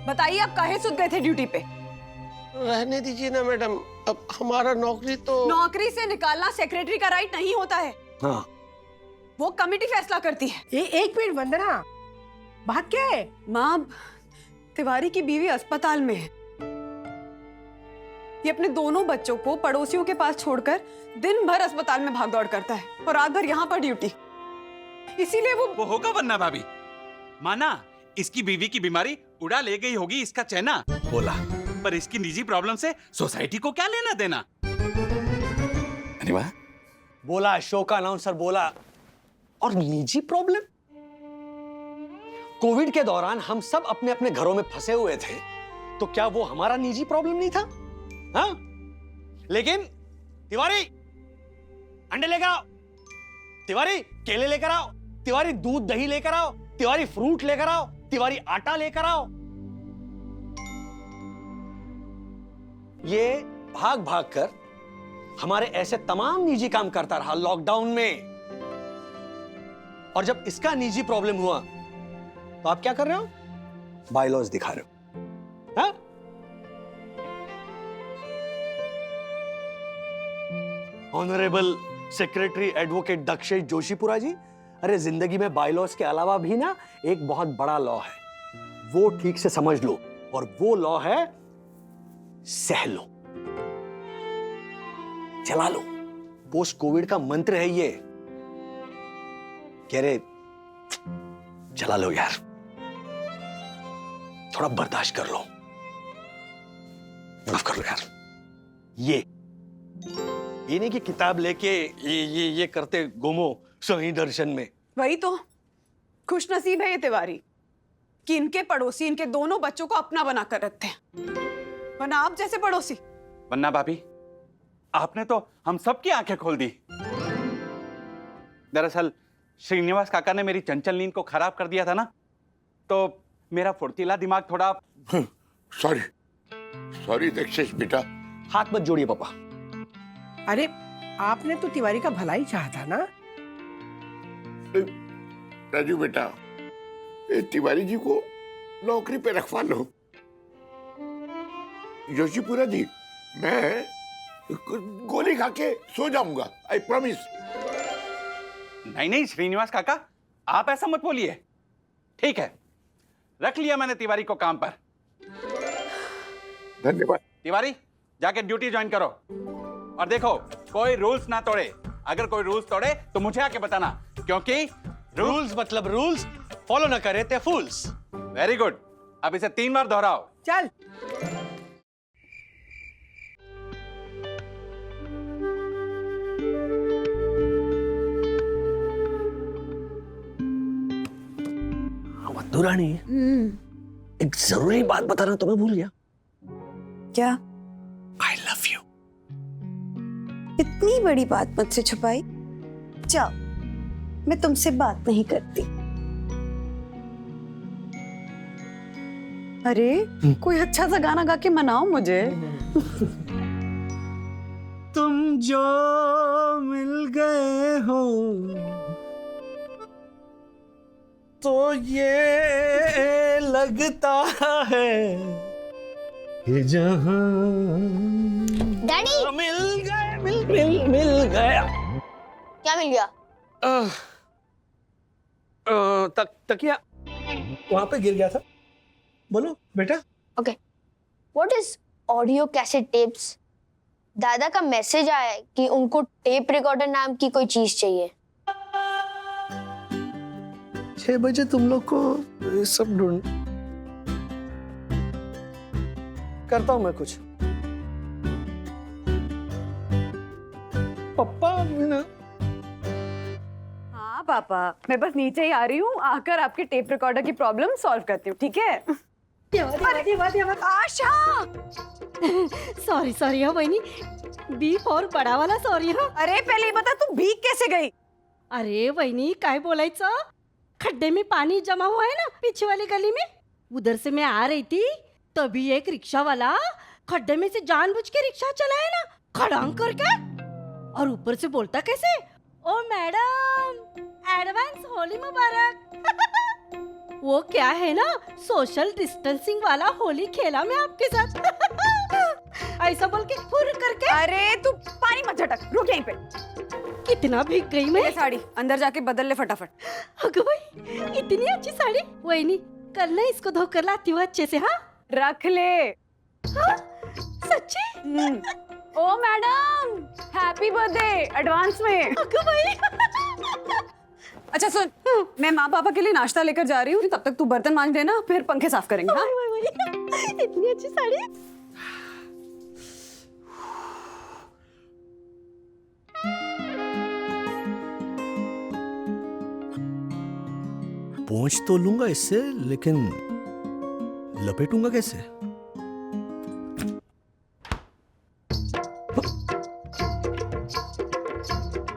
A: बताइए आप काहे सुत गए थे ड्यूटी पे?
J: रहने दीजिए ना मैडम, अब हमारा नौकरी तो।
A: नौकरी से निकालना सेक्रेटरी का राइट नहीं होता है।
C: हाँ,
A: वो कमेटी फैसला करती है।
E: एक मिनट वंदना, बात क्या है?
A: माँ, तिवारी की बीवी अस्पताल में है। ये अपने दोनों बच्चों को पड़ोसियों के पास छोड़कर दिन भर अस्पताल में भाग दौड़ करता है और रात भर यहाँ पर ड्यूटी। इसीलिए वो
G: होगा वरना भाभी। माना इसकी बीवी की बीमारी उड़ा ले गई होगी इसका चेना, बोला, पर इसकी निजी प्रॉब्लम से सोसाइटी को क्या लेना देना?
C: बोला, शो का अनाउंसर बोला। और निजी प्रॉब्लम? कोविड के दौरान हम सब अपने अपने घरों में फंसे हुए थे, तो क्या वो हमारा निजी प्रॉब्लम नहीं था? हाँ? लेकिन तिवारी अंडे लेकर आओ, तिवारी केले लेकर आओ, तिवारी दूध दही लेकर आओ, तिवारी फ्रूट लेकर आओ, तिवारी आटा लेकर आओ। ये भाग भाग कर हमारे ऐसे तमाम निजी काम करता रहा लॉकडाउन में। और जब इसका निजी प्रॉब्लम हुआ तो आप क्या कर रहे हो? बायलॉज दिखा रहे हो। हाँ? Honourable secretary advocate Dakshesh Joshipura ji, अरे जिंदगी में बायलॉज के अलावा भी ना एक बहुत बड़ा लॉ है, वो ठीक से समझ लो। और वो लॉ है सह लो, चला लो। पोस्ट कोविड का मंत्र है ये। कह रहे चला लो यार, थोड़ा बर्दाश्त कर लो, माफ कर लो यार। ये नहीं कि किताब लेके ये करते घूमो साईं दर्शन में।
A: वही तो खुश नसीब है ये तिवारी कि इनके पड़ोसी इनके दोनों बच्चों को अपना बना कर रखते हैं, वरना आप जैसे पड़ोसी।
G: वन्ना भाभी, आपने तो हम सबकी आंखें खोल दी। दरअसल श्रीनिवास काका ने मेरी चंचल नींद को खराब कर दिया था ना, तो मेरा फुर्तीला दिमाग थोड़ा।
D: सॉरी दक्षेश बेटा।
C: हाथ मत जोड़िए पापा।
E: अरे आपने तो तिवारी का भला ही चाहा था ना।
D: राजू बेटा, तिवारी जी को नौकरी पे रखवा लो। जोशीपुरा जी, मैं गोली खा के सो जाऊंगा, आई प्रॉमिस।
G: नहीं श्रीनिवास काका, आप ऐसा मत बोलिए। ठीक है, रख लिया मैंने तिवारी को काम पर।
D: धन्यवाद।
G: तिवारी, जाके ड्यूटी ज्वाइन करो और देखो कोई रूल्स ना तोड़े। अगर कोई रूल्स तोड़े तो मुझे आके बताना, क्योंकि
C: रूल्स मतलब रूल्स, फॉलो ना करे ते फूल्स।
G: वेरी गुड, अब इसे 3 बार दोहराओ।
E: चल।
C: रानी, एक जरूरी बात बताना तो मैं भूल गया।
A: क्या?
C: I love you.
A: इतनी बड़ी बात मुझसे छुपाई? जाओ, मैं तुमसे बात नहीं करती। अरे कोई अच्छा सा गाना गा के मनाओ मुझे।
C: तुम जो मिल गए हो तो ये लगता है कि जहां
B: डैडी
C: मिल गया।
B: क्या मिल गया?
C: तकिया वहां पे गिर गया था। बोलो बेटा।
B: Okay, what is audio cassette tapes? दादा का मैसेज आया है कि उनको टेप रिकॉर्डर नाम की कोई चीज चाहिए।
C: 6 बजे तुम लोग को ये सब ढूंढ करता हूं मैं कुछ। पापा ना।
A: हाँ पापा, मैं बस नीचे ही आ रही हूँ, आकर आपके टेप रिकॉर्डर की प्रॉब्लम सॉल्व करती हूँ, ठीक है? आशा!
I: सॉरी हाँ बहनी, बीप और बड़ा वाला सॉरी हाँ।
A: अरे पहले ये बता तू भीग कैसे गई?
I: अरे बहिणी काय बोलायचं? खड्डे में पानी जमा हुआ है ना पीछे वाली गली में, उधर से मैं आ रही थी तभी एक रिक्शा वाला खड्डे में से जानबूझ के रिक्शा चलाया ना खड़ांग करके, और ऊपर से बोलता कैसे, ओ मैडम एडवांस होली मुबारक। वो क्या है ना, सोशल डिस्टेंसिंग वाला होली खेला मैं आपके साथ ऐसा बोल के फुर करके।
A: अरे तू पानी मत झटक, रुक यहीं पे।
I: कितना भीग गई मैं।
A: ये साड़ी अंदर जाके बदल ले फटाफट।
I: अगो भाई इतनी अच्छी साड़ी, वही नहीं कल ना इसको धोकर लाती हूँ अच्छे से। हाँ
A: रख ले।
I: हाँ? सच्ची?
A: ओ मैडम हैप्पी बर्थडे एडवांस में।
I: अगो भाई
A: अच्छा सुन, मैं माँ पापा के लिए नाश्ता लेकर जा रही हूँ, तब तक तू बर्तन मांज देना, फिर पंखे साफ करेंगे। हाँ?
I: इतनी अच्छी साड़ी।
C: पहुंच तो लूंगा इससे, लेकिन लपेटूंगा कैसे?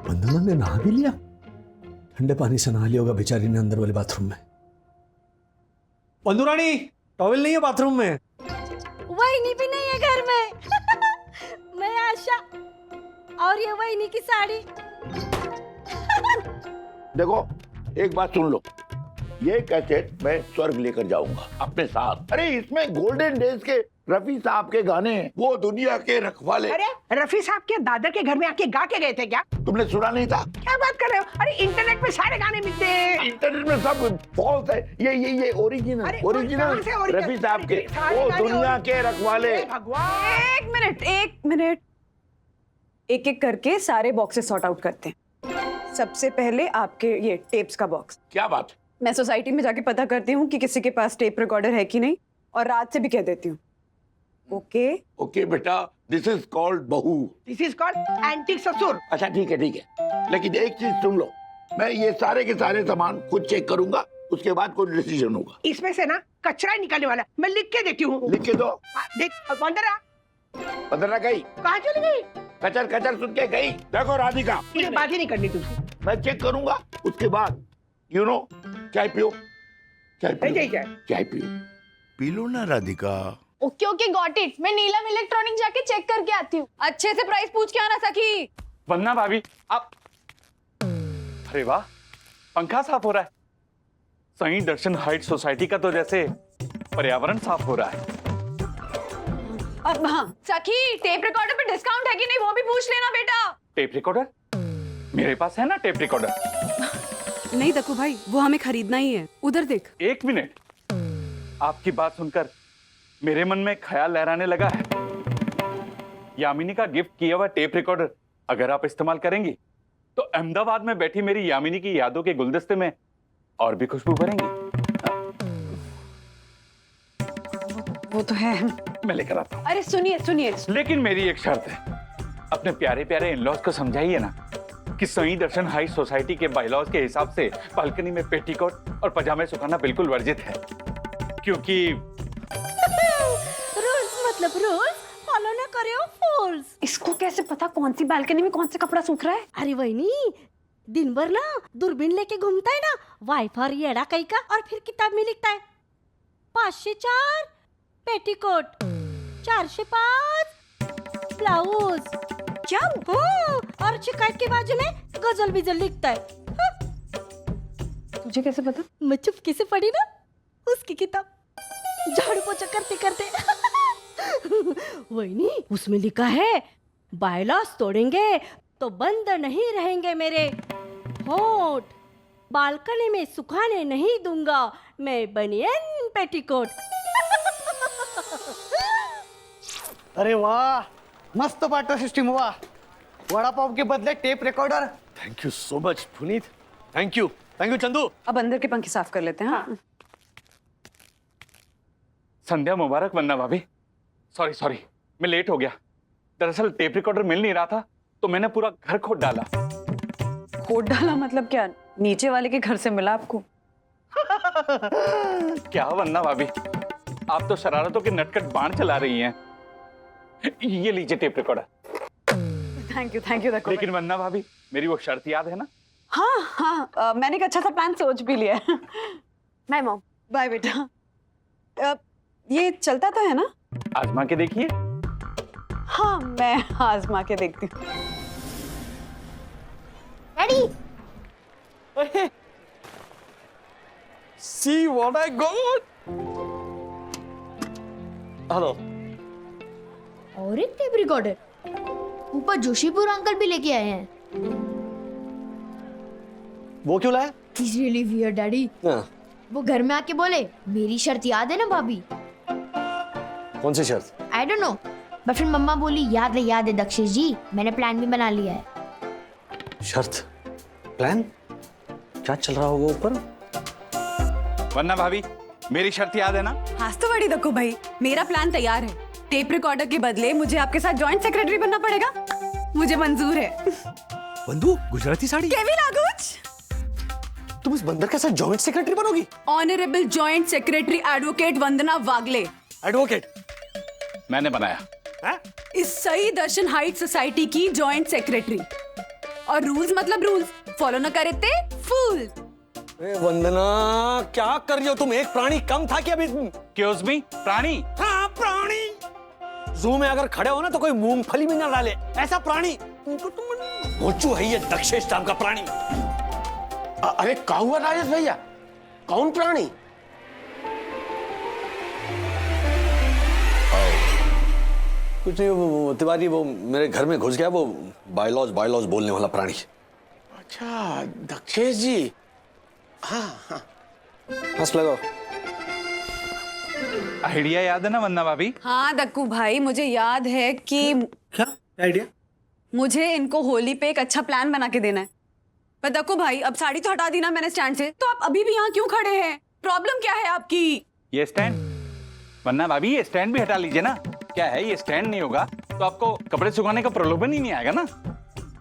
C: वंदना ने नहा भी लिया? ठंडे पानी से नहा लिया होगा बेचारी ने अंदर वाले बाथरूम में। वंदुरानी टॉवेल नहीं है बाथरूम में?
I: वही भी नहीं है घर में। मैं आशा और ये वही की साड़ी।
D: देखो एक बात सुन लो, ये कैसेट मैं स्वर्ग लेकर जाऊंगा अपने साथ। अरे इसमें गोल्डन डेज के रफी साहब के गाने हैं, वो दुनिया के रखवाले।
E: अरे रफी साहब के दादर के घर में आके गा के गए थे क्या?
D: तुमने सुना नहीं था?
E: क्या बात कर रहे हो? अरे इंटरनेट पे सारे गाने मिलते हैं।
D: इंटरनेट में सब फॉल्स है। ये ओरिजिनल
E: अरे,
D: ओरिजिनल
E: कहाँ से original?
D: रफी साहब के,
E: सारे
D: वो
E: गाने
D: दुनिया के
E: हे
D: रखवाले।
E: भगवान।
A: एक मिनट, एक एक करके सारे बॉक्सेस सॉर्ट आउट करते हैं। सबसे पहले आपके ये टेप्स का बॉक्स।
D: क्या बात?
A: मैं सोसाइटी में जाके पता करती हूँ कि किसी के पास टेप रिकॉर्डर है कि नहीं, और रात से भी कह देती हूँ। ओके
D: ओके बेटा, दिस इज कॉल्ड बहू।
E: दिस इज कॉल्ड एंटीक ससुर।
D: अच्छा ठीक है, लेकिन एक चीज सुन लो, मैं ये सारे के सारे सामान खुद चेक करूंगा, उसके बाद कोई डिसीजन होगा।
E: इसमें से ना कचरा ही निकलने वाला है। मैं लिख के देती हूँ।
D: लिख के दो।
E: देख वंदना
D: वंदना गई?
E: कहाँ चली गई?
D: कचर कचर सुन के गई। देखो राधिका,
E: मुझे बात ही नहीं करनी तुमसे।
D: मैं चेक करूंगा, उसके बाद यू नो चाय पियो, चाय पियो, चाय पियो। पी लो ना Radhika.
B: Okay okay got it. मैं नीलम इलेक्ट्रॉनिक जाके चेक करके आती हूँ।
A: अच्छे से प्राइस पूछ के आना सखी।
G: वंदना भाभी आप, अरे वाह पंखा साफ हो रहा है। सही दर्शन हाइट सोसाइटी का तो जैसे पर्यावरण साफ हो रहा है।
A: अब हाँ
B: सखी टेप रिकॉर्डर पे डिस्काउंट है कि नहीं वो भी पूछ लेना बेटा।
G: टेप रिकॉर्डर मेरे पास है ना, टेप रिकॉर्डर।
A: नहीं दक्कू भाई, वो हमें खरीदना ही है। उधर देख।
G: एक मिनट, आपकी बात सुनकर मेरे मन में ख्याल लहराने लगा है। यामिनी का गिफ्ट किया हुआ टेप रिकॉर्डर अगर आप इस्तेमाल करेंगी तो अहमदाबाद में बैठी मेरी यामिनी की यादों के गुलदस्ते में और भी खुशबू भरेंगी।
A: वो तो है,
G: मैं लेकर आता हूँ।
A: अरे सुनिए सुनिए,
G: लेकिन मेरी एक शर्त है, अपने प्यारे प्यारे इन-लॉज को समझाइए ना कि सही दर्शन हाई सोसाइटी के बायलॉज के हिसाब से बालकनी में पेटीकोट और पजामे सुखाना बिल्कुल वर्जित है, क्योंकि
I: रूल्स मतलब रूल्स फॉलो ना करो फूल्स।
A: इसको कैसे पता कौन सी बालकनी में कौन सा कपड़ा सूख रहा है?
I: अरे वही नहीं, दिन भर ना दूरबीन लेके घूमता है ना वाइफर येड़ा कई का, और फिर किताब में लिखता है 504 पेटीकोट, 405 ब्लाउज।
A: क्या?
I: हाँ, और शिकायत के बाजू में गजल बिजल लिखता है। हाँ।
A: तुझे कैसे पता?
I: मैं चुपके से पढ़ी ना उसकी किताब झाड़ू पोछा करते करते। वही नहीं, उसमें लिखा है बायलॉज तोड़ेंगे तो बंद नहीं रहेंगे मेरे होठ, बालकनी में सुखाने नहीं दूंगा मैं बनियन पेटीकोट।
K: अरे वाह, मस्त पार्टनर सिस्टम हुआ। वड़ा पाव के बदले tape recorder.
C: Thank you so much Puneet, thank you Chandu.
A: अब अंदर के पंखे साफ कर लेते हैं। हाँ?
G: संध्या मुबारक वंदना भाभी। सॉरी मैं लेट हो गया। दरअसल टेप रिकॉर्डर मिल नहीं रहा था तो मैंने पूरा घर खोद डाला।
A: खोद डाला मतलब क्या? नीचे वाले के घर से मिला आपको?
G: क्या वंदना भाभी, आप तो शरारतों के नटखट बाण चला रही हैं। ये लीजिए tape recorder.
A: Thank you Dakku.
G: लेकिन वंदना भाभी, मेरी वो शर्त याद है ना?
A: हाँ हाँ, मैंने एक अच्छा सा प्लान सोच भी लिया है।
B: Bye mom.
A: बाय बेटा। ये चलता तो है ना?
G: आजमा के देखिए।
A: हाँ, मैं आजमा के देखती हूँ।
B: Daddy
C: See what I got? Hello.
B: और एक टेप रिकॉर्डर, ऊपर जोशीपुर अंकल भी लेके आए हैं।
C: वो क्यों लाया?
B: He's really weird, daddy.
C: हाँ।
B: वो घर में आके बोले, मेरी शर्त याद है ना भाभी?
C: कौन सी शर्त?
B: I don't know, बट फिर मम्मा बोली याद है दक्षिश जी, मैंने प्लान भी बना लिया है।
C: शर्त? प्लान? क्या चल रहा होगा ऊपर?
G: वरना भाभी, मेरी शर्त याद है ना?
A: हाथ तो बड़ी दक्कू भाई, मेरा प्लान तैयार है। टेप रिकॉर्डर के बदले मुझे आपके साथ जॉइंट सेक्रेटरी बनना पड़ेगा। मुझे मंजूर है।
C: बंधु, गुजराती साड़ी।
A: केविन आगुच,
C: तुम इस बंदर के साथ जॉइंट सेक्रेटरी बनोगी?
A: Honourable joint secretary advocate Vandana Wagle.
C: Advocate?
G: मैंने बनाया।
C: हैं?
A: इस सही दर्शन हाइट सोसाइटी की जॉइंट सेक्रेटरी। और रूल्स मतलब रूल्स, फॉलो न करे ते फूल।
C: वंदना, क्या कर रही हो तुम? एक प्राणी कम था कि अभी?
G: क्योज मी? प्राणी?
C: हाँ, प्राणी। जू में अगर खड़े हो ना तो कोई मूंगफली भी ना डाले, ऐसा प्राणी। भोचू है ये दक्षेश नाम का प्राणी।
J: अरे क्या हुआ राजेश भैया, कौन प्राणी?
C: कुछ नहीं, वो तिवारी वो मेरे घर में घुस गया, वो बायलॉज बोलने वाला प्राणी।
J: अच्छा, दक्षेश जी। हाँ हाँ।
C: हंस लगाओ।
G: आइडिया याद है ना वंदना भाभी?
A: हाँ दक्कू भाई, मुझे याद है कि
C: क्या आइडिया?
A: मुझे इनको होली पे एक अच्छा प्लान बना के देना है। पर दक्कू भाई, अब साड़ी तो हटा दी ना मैंने स्टैंड से, तो आप अभी भी यहाँ क्यों खड़े हैं? प्रॉब्लम क्या है आपकी?
G: ये स्टैंड? वंदना भाभी, ये स्टैंड भी हटा लीजिए ना। क्या है, ये स्टैंड नहीं होगा तो आपको कपड़े सुखाने का प्रलोभन ही नहीं आएगा ना।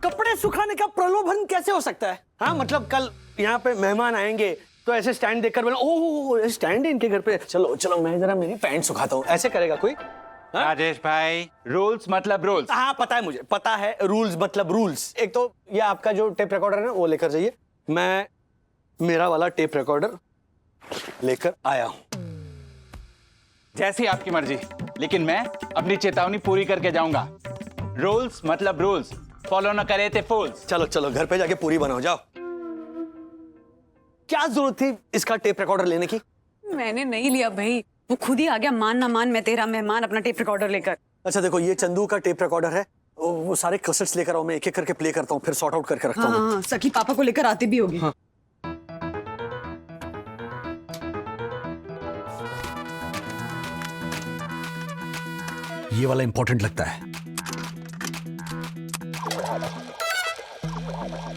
C: कपड़े सुखाने का प्रलोभन कैसे हो सकता है? हाँ, मतलब कल यहाँ पे मेहमान आएंगे तो ऐसे स्टैंड देखकर बोले, ओह स्टैंड है इनके घर पे, चलो चलो मैं जरा मेरी पैंट सुखाता हूँ, ऐसे करेगा कोई? हाँ?
G: राजेश भाई, रूल्स मतलब रूल्स।
C: हाँ पता है मुझे, पता है रूल्स मतलब रूल्स। एक तो ये आपका जो टेप रिकॉर्डर है ना, वो लेकर जाइए। मैं मेरा वाला टेप रिकॉर्डर लेकर आया हूँ।
G: जैसी आपकी मर्जी, लेकिन मैं अपनी चेतावनी पूरी करके जाऊंगा। रूल्स मतलब रूल्स, फॉलो न करे थे फूल्स।
C: चलो चलो घर पे जाके पूरी बनाओ, जाओ। क्या जरूरत थी इसका टेप रिकॉर्डर लेने की?
A: मैंने नहीं लिया भाई, वो खुद ही आ गया, मान ना मान मैं तेरा मेहमान, अपना टेप रिकॉर्डर लेकर।
C: अच्छा देखो, ये चंदू का टेप रिकॉर्डर है, वो सारे कैसेट्स लेकर आओ, मैं एक एक करके प्ले करता हूँ, फिर सॉर्ट आउट करके रखता हूँ।
A: हाँ, सखी पापा को लेकर आती भी होगी।
C: हाँ। ये वाला इंपॉर्टेंट लगता है।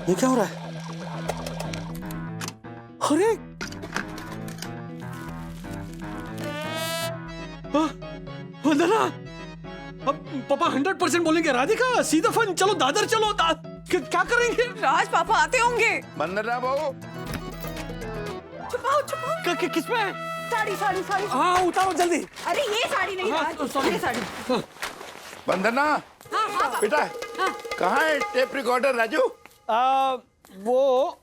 C: ये क्या हो रहा है? अरे वंदना, अब पापा 100% बोलेंगे राधिका सीधा फन, चलो दादर चलो। क्या करेंगे?
A: राज पापा आते होंगे।
D: वंदना बहू,
A: छुपाओ।
C: किसमें?
A: साड़ी साड़ी साड़ी।
C: हाँ उतारो जल्दी।
A: अरे ये साड़ी नहीं,
C: हाँ,
A: राज,
C: sorry।
A: ये साड़ी।
D: वंदना बेटा, कहाँ है टेप रिकॉर्डर राजू? वो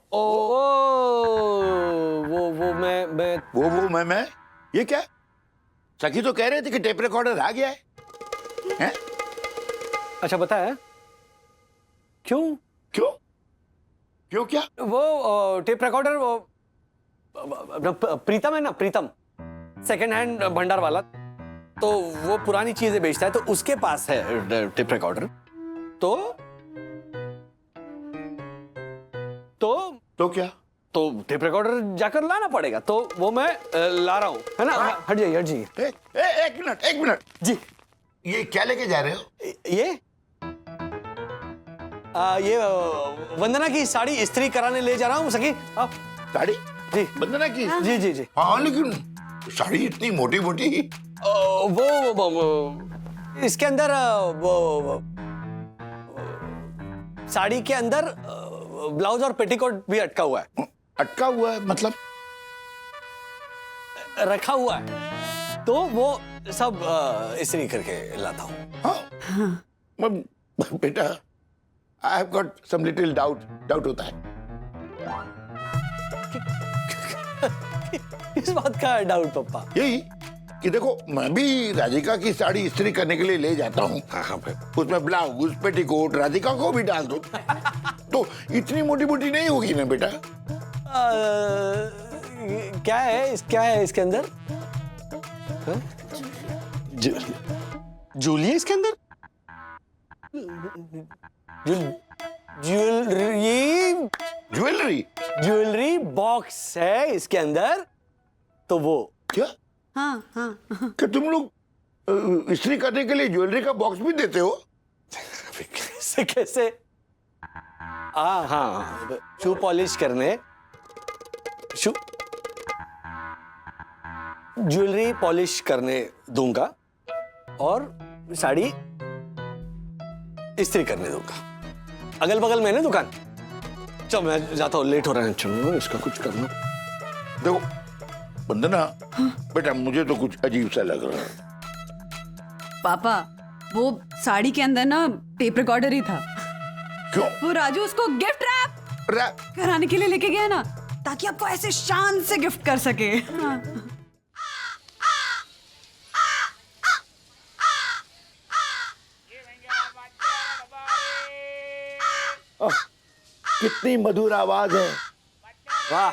D: मैं ये क्या? सखी तो कह रहे थे कि टेप रिकॉर्डर आ गया है। हैं?
C: अच्छा पता है क्यों?
D: क्यों क्यों क्या?
C: वो टेप रिकॉर्डर, वो प्रीतम है ना, प्रीतम सेकंड हैंड भंडार वाला, तो वो पुरानी चीजें बेचता है, तो उसके पास है टेप रिकॉर्डर। तो
D: क्या?
C: तो टेप रिकॉर्डर जाकर लाना पड़ेगा, तो वो मैं ला रहा हूँ, है ना? हट जाइए हट जाइए।
D: एक मिनट
C: जी।
D: ये क्या लेके जा रहे हो?
C: ये वंदना की साड़ी इस्त्री कराने ले जा रहा हूँ। सखी आप।
D: साड़ी?
C: जी
D: वंदना की?
C: जी जी जी।
D: हाँ लेकिन साड़ी इतनी मोटी मोटी।
C: वो इसके अंदर वो साड़ी के अंदर ब्लाउज और पेटीकोट भी अटका हुआ है।
D: अटका हुआ है मतलब?
C: रखा हुआ है, तो वो सब इस्त्री करके लाता हूँ।
D: हाँ बेटा, I have got some little doubt होता है।
C: किस बात का डाउट पापा?
D: यही कि देखो, मैं भी राधिका की साड़ी इस्त्री करने के लिए ले जाता हूँ। उसमें ब्लाउज, पेटीकोट राधिका को भी डाल दो तो इतनी मोटी मोटी नहीं होगी ना बेटा।
C: क्या है इसके अंदर? जूली है इसके अंदर? ज्वेलरी बॉक्स है इसके अंदर। तो वो
D: क्या?
A: हाँ हाँ
D: क्या तुम लोग इस्त्री करने के लिए ज्वेलरी का बॉक्स भी देते हो?
C: कैसे? हाँ, शू पॉलिश करने, ज्वेलरी पॉलिश करने दूंगा और साड़ी इस्त्री करने दूंगा। अगल बगल में है ना दुकान। चलो मैं जाता हूँ, लेट हो रहा है। चलो इसका कुछ करना।
D: देखो वंदना, बेटा मुझे तो कुछ अजीब सा लग रहा है।
A: पापा, वो साड़ी के अंदर ना टेप रिकॉर्डर ही था।
D: क्यों?
A: वो राजू उसको गिफ्ट रैप कराने के लिए लेके गया ना, ताकि आपको ऐसे शान से गिफ्ट कर सके। हाँ।
D: कितनी मधुर आवाज है।
C: वाह,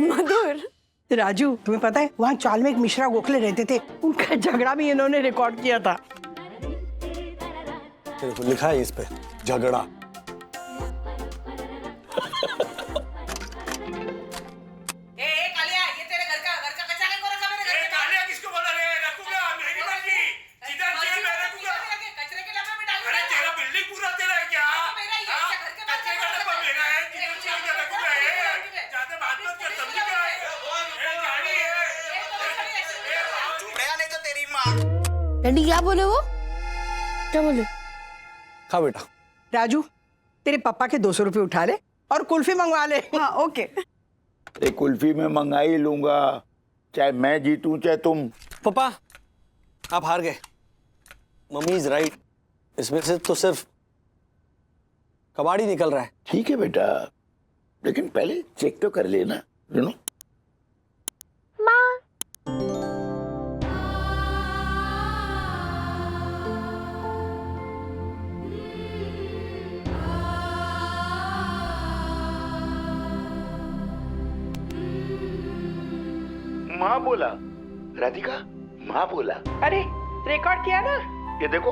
A: मधुर।
E: राजू, तुम्हें पता है वहाँ चालमेक मिश्रा गोखले रहते थे, उनका झगड़ा भी इन्होंने रिकॉर्ड किया था।
C: देखो लिखा है इस पे, झगड़ा।
B: डैडी क्या बोले वो? क्या बोले?
C: खा बेटा।
E: राजू, तेरे पापा के 200 रुपए उठा ले और कुल्फी मंगवा ले।
A: हाँ ओके।
D: एक कुल्फी में मंगा ही लूंगा, चाहे मैं जीतूं चाहे तुम।
C: पापा आप हार गए। मम्मी इज राइट, इसमें से तो सिर्फ कबाड़ी निकल रहा है।
D: ठीक है बेटा, लेकिन पहले चेक तो कर लेना, यू नो। माँ बोला, राधिका माँ बोला।
E: अरे रिकॉर्ड किया ना?
D: ये देखो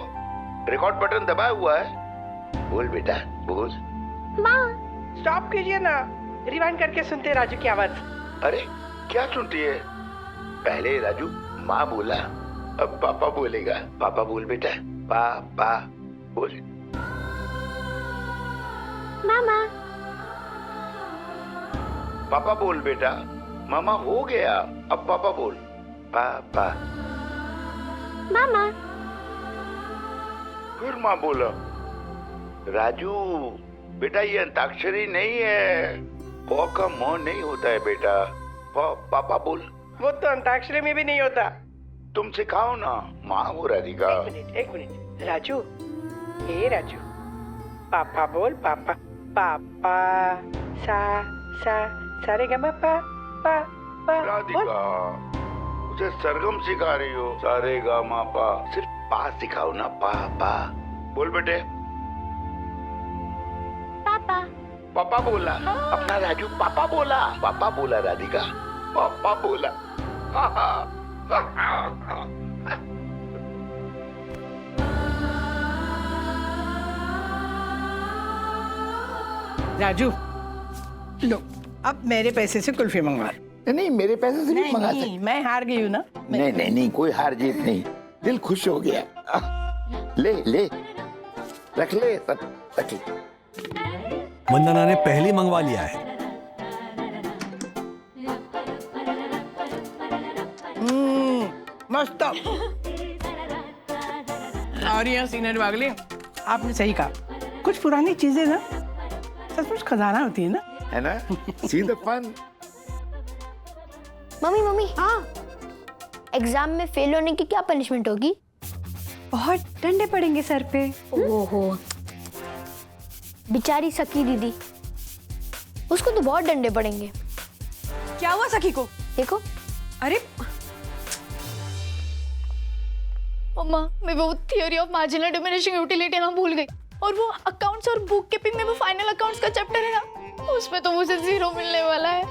D: रिकॉर्ड बटन दबाया हुआ है। बोल बेटा बोल।
E: स्टॉप कीजिए ना, रिवाइंड करके सुनते राजू की आवाज।
D: अरे क्या सुनती है? पहले राजू माँ बोला, अब पापा बोलेगा। पापा बोल बेटा, पापा बोल।
B: मामा।
D: पापा बोल बेटा। मामा हो गया, अब पापा बोल। पापा।
B: मामा।
D: फिर माँ बोला। राजू बेटा ये अंताक्षरी नहीं है, प का म नहीं होता है बेटा। पापा बोल।
E: वो तो अंताक्षरी में भी नहीं होता।
D: तुम सिखाओ ना माँ वो राधिका।
E: एक मिनट राजू, हे राजू, पापा बोल। पापा पापा सा रे गा मा पा पा पा।
D: राधिका उसे सरगम सिखा रही हो। सारे गा मा पा, सिर्फ पा सिखाओ ना। पा पा बोल बेटे।
B: पापा।
D: पापा बोला। अपना राजू पापा बोला। पापा बोला राधिका, पापा बोला।
E: राजू लो, अब मेरे पैसे से कुल्फी मंगवा।
D: नहीं मेरे पैसे से भी मंगा सकते।
E: मैं हार गई हूँ ना।
D: नहीं कोई हार जीत नहीं, दिल खुश हो गया। ले ले रख ले, रख ले।
C: वंदना ने पहली मंगवा लिया है।
E: मस्त। और यहाँ सीनियर वागले, आपने सही कहा, कुछ पुरानी चीजें ना सचमुच खजाना होती है ना,
D: है ना? See the fun?
B: मम्मी हाँ, एग्जाम में फेल होने की क्या पनिशमेंट होगी?
A: बहुत डंडे पड़ेंगे सर पे।
B: ओहो, बेचारी सकी दीदी। उसको तो बहुत डंडे पड़ेंगे।
A: क्या हुआ सखी को?
B: देखो।
A: अरे
L: मम्मा, मैं वो theory of marginal diminishing utility ना भूल गई, और वो अकाउंट्स और बुक कीपिंग में वो फाइनल अकाउंट्स का चैप्टर है ना, उसमें तो मुझे 0 मिलने वाला है।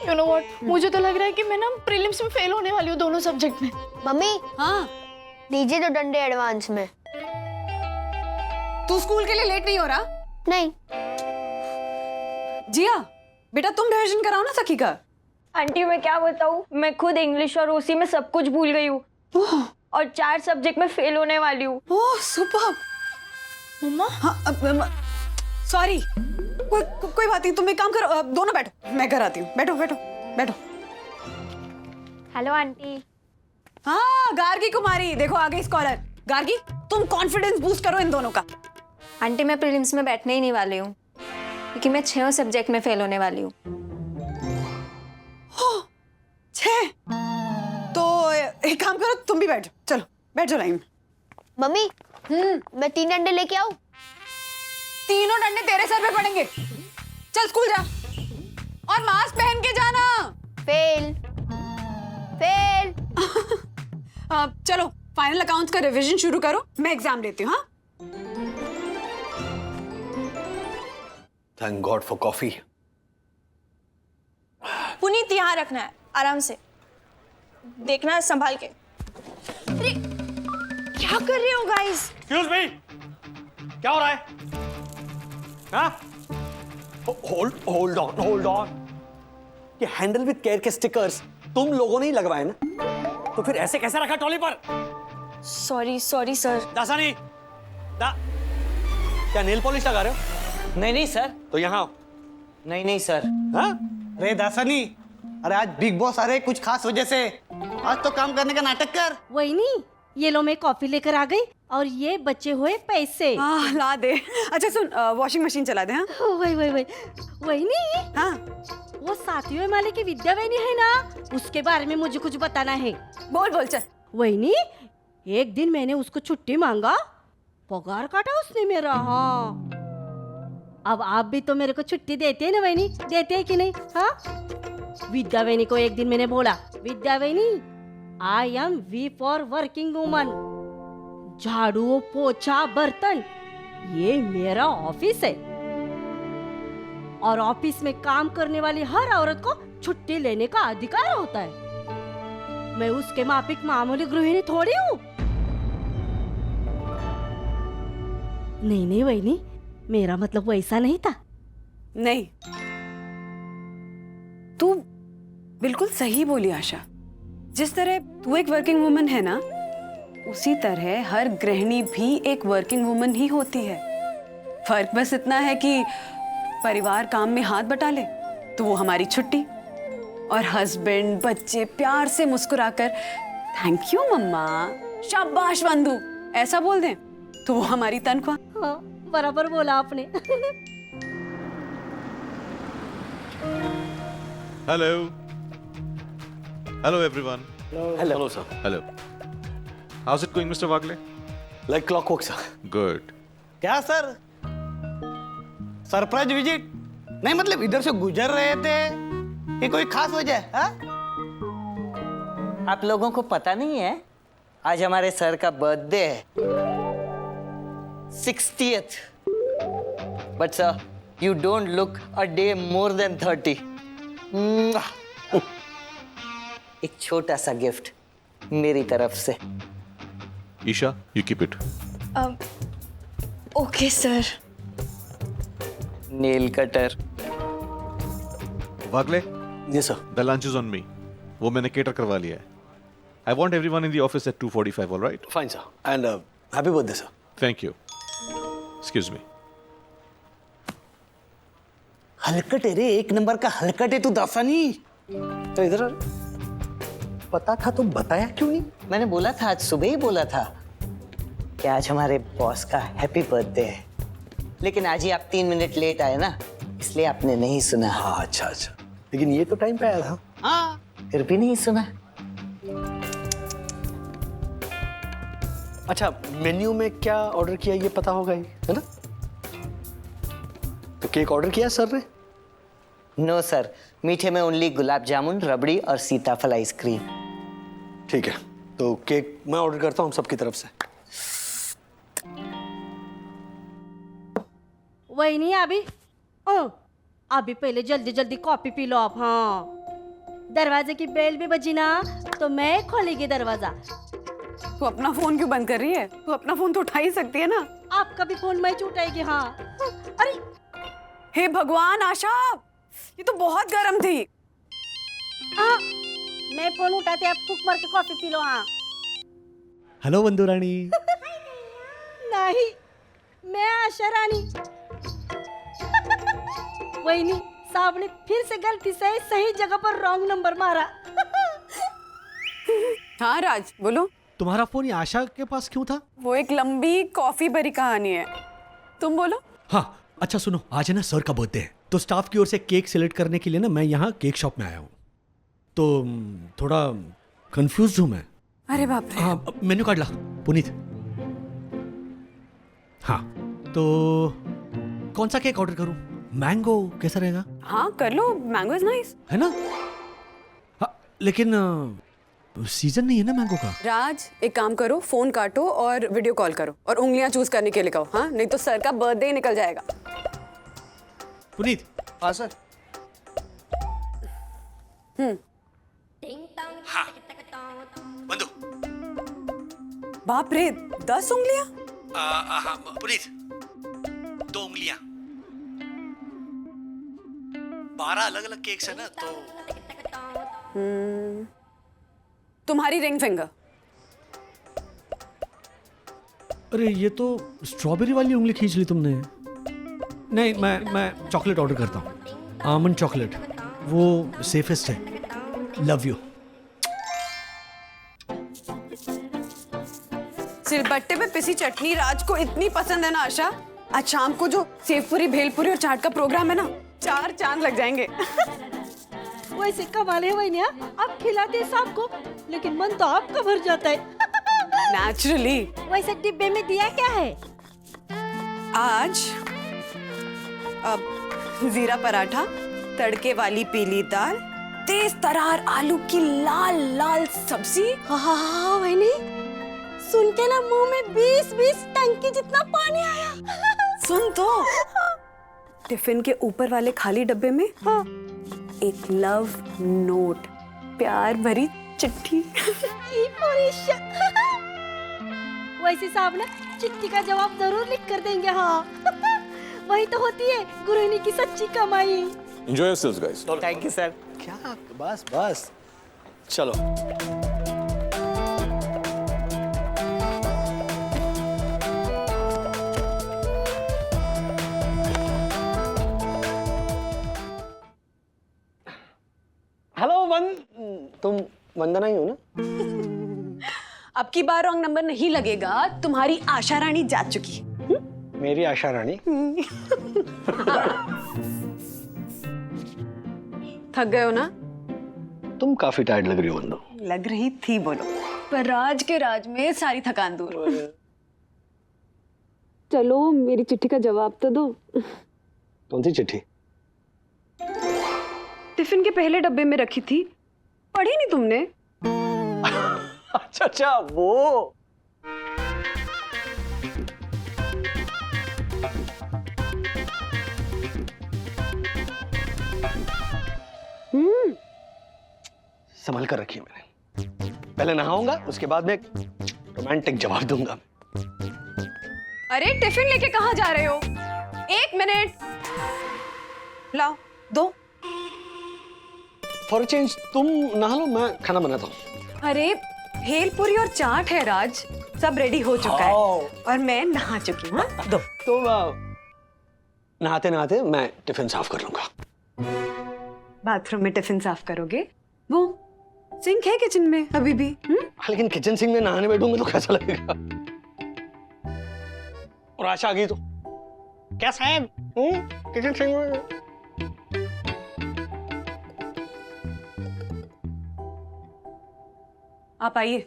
L: यू नो व्हाट, मुझे तो लग रहा है कि मैं ना प्रीलिम्स में फेल होने वाली हूँ दोनों सब्जेक्ट में।
B: मम्मी,
A: हाँ,
B: दीजिए तो डंडे एडवांस में।
A: तू स्कूल के लिए लेट नहीं हो रहा?
B: नहीं।
A: जिया बेटा, तुम रिवीजन कराओ ना सखी का।
I: आंटी मैं क्या बताऊँ, मैं खुद इंग्लिश और उसी में सब कुछ भूल गई हूँ, और 4 सब्जेक्ट में फेल होने वाली हूँ।
A: ओह सुपर।
L: मम्मा,
A: हाँ, सॉरी, कोई बात नहीं, तुम एक काम करो, दोनों बैठो, मैं कराती हूँ। बैठो बैठो बैठो।
L: Hello aunty.
A: हाँ, गार्गी कुमारी, देखो आ गई स्कॉलर। गार्गी, तुम कॉन्फिडेंस बूस्ट करो इन दोनों का।
L: आंटी मैं प्रीलिम्स में बैठने ही नहीं वाली हूँ, क्योंकि मैं 6 सब्जेक्ट में फेल होने वाली हूँ।
A: 6? तो एक काम करो, तुम भी बैठो, चलो बैठो लाइन में।
B: मम्मी, मैं 3 डंडे लेके आऊं?
A: तीनों डंडे तेरे सर पे पड़ेंगे। चल स्कूल जा, और मास्क पहन के जाना।
B: फेल। फेल।
A: चलो फाइनल अकाउंट्स का रिवीजन शुरू करो, मैं एग्जाम लेती हूँ। हाँ,
C: thank God for coffee.
L: Puneet यहाँ रखना है, आराम से देखना है, संभाल के। अरे क्या कर रहे हो गाइस?
C: एक्सक्यूज मी, क्या हो रहा है? हाँ? Hold on. ये हैंडल विद केयर के स्टिकर्स तुम लोगों ने ही लगवाए ना, तो फिर ऐसे कैसे रखा ट्रॉली पर?
L: Sorry sir.
C: दासानी, क्या नेल पॉलिश लगा रहे हो?
K: नहीं सर।
C: तो यहाँ आओ।
K: नहीं सर।
C: हाँ?
K: अरे दासानी, अरे आज बिग बॉस आ रहे कुछ खास वजह से, आज तो काम करने का नाटक कर।
I: वही नहीं, ये लो मैं कॉफी लेकर आ गई, और ये बचे हुए पैसे।
A: ला दे। अच्छा सुन, वॉशिंग मशीन चला दे। हाँ,
I: वही नहीं।
A: हाँ,
I: वो 7वें माले की विद्या वैनी है ना, उसके बारे में मुझे कुछ बताना है।
A: बोल चल।
I: वही नहीं, एक दिन मैंने उसको छुट्टी मांगा, पगार काटा उसने मेरा। हाँ, अब आप भी तो मेरे को छुट्टी देते हैं ना वैनी, देते हैं कि नहीं? हाँ, विद्या वैनी को एक दिन मैंने बोला, विद्या वैनी, I am we for working woman, झाड़ू पोछा बर्तन ये मेरा ऑफिस है, और ऑफिस में काम करने वाली हर औरत को छुट्टी लेने का अधिकार होता है। मैं उसके माफिक मामूली गृहिणी थोड़ी हूँ। नहीं वहीनी, मेरा मतलब वैसा नहीं था।
A: नहीं, तू बिल्कुल सही बोली आशा। जिस तरह तू एक वर्किंग वुमन है ना, उसी तरह हर गृहिणी भी एक वर्किंग वुमन ही होती है। फर्क बस इतना है कि परिवार काम में हाथ बटा ले तो वो हमारी छुट्टी, और हस्बैंड बच्चे प्यार से मुस्कुराकर थैंक यू मम्मा, शाबाश बंधु ऐसा बोल दें तो वो हमारी तनख्वाह।
I: हाँ, बराबर बोला आपने।
M: Hello everyone.
C: Hello sir.
M: Hello. How's it going, Mr. Wagle?
C: Like clockwork sir.
M: Good.
K: क्या सर, सरप्राइज विजिट? नहीं मतलब इधर से गुजर रहे थे, ये कोई खास वजह है? हाँ?
N: आप लोगों को पता नहीं है, आज हमारे सर का बर्थडे है, 60th. But sir, you don't look a day more than 30. एक छोटा सा गिफ्ट मेरी तरफ से।
M: Isha, you keep it.
L: Okay sir.
N: Nail cutter.
M: Wagle,
C: Yes sir.
M: the lunch is on me. वो मैंने cater करवा लिया है. I want everyone in the office at 2:45, all right?
C: Fine sir. And happy birthday sir.
M: Thank you. Excuse me.
K: हलकट है रे, एक नंबर का हलकट है तू दासानी।
C: तो इधर पता था तो बताया क्यों नहीं?
N: मैंने बोला था, आज सुबह ही बोला था कि आज हमारे बॉस का हैप्पी बर्थडे है, लेकिन आज ही आप 3 मिनट लेट आए ना, इसलिए आपने नहीं सुना।
C: हाँ अच्छा, लेकिन ये तो टाइम पे आया था।
N: हाँ, फिर भी नहीं सुना।
C: अच्छा, मेन्यू में क्या ऑर्डर किया ये पता होगा ही, है ना? तो केक ऑर्डर किया सर ने?
N: नो सर, मीठे में ओनली गुलाब जामुन, रबड़ी और सीताफल आइसक्रीम।
C: ठीक है, तो केक मैं ऑर्डर करता हूँ सबकी तरफ से।
I: वही नहीं अभी अभी पहले जल्दी जल्दी कॉफी पी लो आप। हाँ, दरवाजे की बेल भी बजी ना तो मैं खोलेगी दरवाजा।
A: तू अपना फोन क्यों बंद कर रही है? तू अपना फोन तो उठा ही सकती है ना।
I: आपका भी फोन मैं उठाएगी। हाँ अरे
A: हे भगवान आशा, ये तो बहुत गर्म थी।
I: मैं फोन उठाते आप फूक मार के कॉफी पी लो। हाँ
K: हेलो बंधु रानी।
I: नहीं, मैं आशा रानी। वही नहीं, साहब ने फिर से गलती से सही जगह पर रॉन्ग नंबर मारा।
A: हाँ राज बोलो।
K: तुम्हारा फोन ये आशा के पास क्यों था?
A: वो एक लंबी कॉफी भरी कहानी है, तुम बोलो।
K: हाँ अच्छा सुनो, आज है ना सर का बर्थडे है, तो स्टाफ की ओर से केक सिलेक्ट करने के लिए ना मैं यहाँ केक शॉप में आया हूँ, तो थोड़ा कंफ्यूज हूँ मैं।
A: अरे बाप रे।
K: हाँ मेन्यू कार्ड ला पुनीत। हाँ तो कौन सा केक ऑर्डर करूँ? मैंगो कैसा रहेगा?
A: हाँ कर लो, मैंगो इज नाइस।
K: है ना? हाँ लेकिन सीजन नहीं है ना मैंगो का।
A: राज एक काम करो, फोन काटो और वीडियो कॉल करो और उंगलियां चूज करने के लिए कहो। हाँ नहीं तो सर का बर्थडे ही निकल जाएगा।
K: पुनीत।
J: हाँ सर।
K: हाँ बंदो।
A: बाप रे, 10 उंगलियां?
K: हाँ पुनीत, 2 उंगलियां, 12 अलग अलग केक्स है ना तो।
A: तुम्हारी रिंग फिंगर।
K: अरे ये तो स्ट्रॉबेरी वाली उंगली खींच ली तुमने। नहीं मैं चॉकलेट ऑर्डर करता हूँ, आमंड चॉकलेट, वो सेफेस्ट है। Love you.
A: सिलबट्टे पे पिसी चटनी राज को इतनी पसंद है ना आशा, आज शाम को जो सेवपुरी भेलपुरी और चाट का प्रोग्राम है ना, 4 चांद लग जाएंगे।
I: वैसे कमाल है वही नहीं, आप खिलाते हैं सबको लेकिन मन तो आपका भर जाता है।
A: नेचुरली।
I: वैसे डिब्बे में दिया क्या है?
A: आज अब जीरा पराठा, तड़के वाली पीली दाल, तेज तरार आलू की लाल लाल सब्जी।
I: हाँ वही नहीं, सुन के ना मुंह में 20 टंकी जितना पानी आया।
A: सुन तो, टिफिन के ऊपर वाले खाली डब्बे में एक लव नोट, प्यार भरी चिट्ठी।
I: वैसे साहब ना चिट्ठी का जवाब जरूर लिख कर देंगे। हाँ वही तो होती है गृहिणी की सच्ची कमाई।
C: Enjoy yourselves, guys.
N: Thank you sir.
C: क्या बस चलो। हेलो तुम वंदना ही हो ना?
A: अब की बार रॉन्ग नंबर नहीं लगेगा, तुम्हारी आशा रानी जा चुकी।
C: मेरी आशा रानी।
A: थक गए हो ना?
C: तुम काफी टायर्ड लग रही हो वंदो।
A: लग रही थी बोलो, पर राज के राज में सारी थकान दूर। चलो मेरी चिट्ठी का जवाब तो दो।
C: कौन सी चिट्ठी?
A: टिफिन के पहले डब्बे में रखी थी, पढ़ी नहीं तुमने?
C: अच्छा वो। संभल कर रखी है मैंने। पहले नहाऊंगा, उसके बाद में रोमांटिक जवाब दूंगा।
A: अरे टिफिन लेके कहाँ जा रहे हो? 1 मिनट लाओ, दो।
C: फॉर चेंज तुम नहा लो, मैं खाना बनाता हूँ।
A: अरे भेलपुरी और चाट है राज, सब रेडी हो चुका है और मैं नहा चुकी हूँ। दो।
C: तो नहाते नहाते मैं टिफिन साफ कर लूंगा।
A: बाथरूम में टिफिन साफ करोगे? वो सिंक है किचन में अभी भी?
C: लेकिन किचन सिंक में नहाने बैठूंगा तो कैसा लगेगा? और आशा आ गई तो कैसा है किचन सिंक में?
A: आप आइए।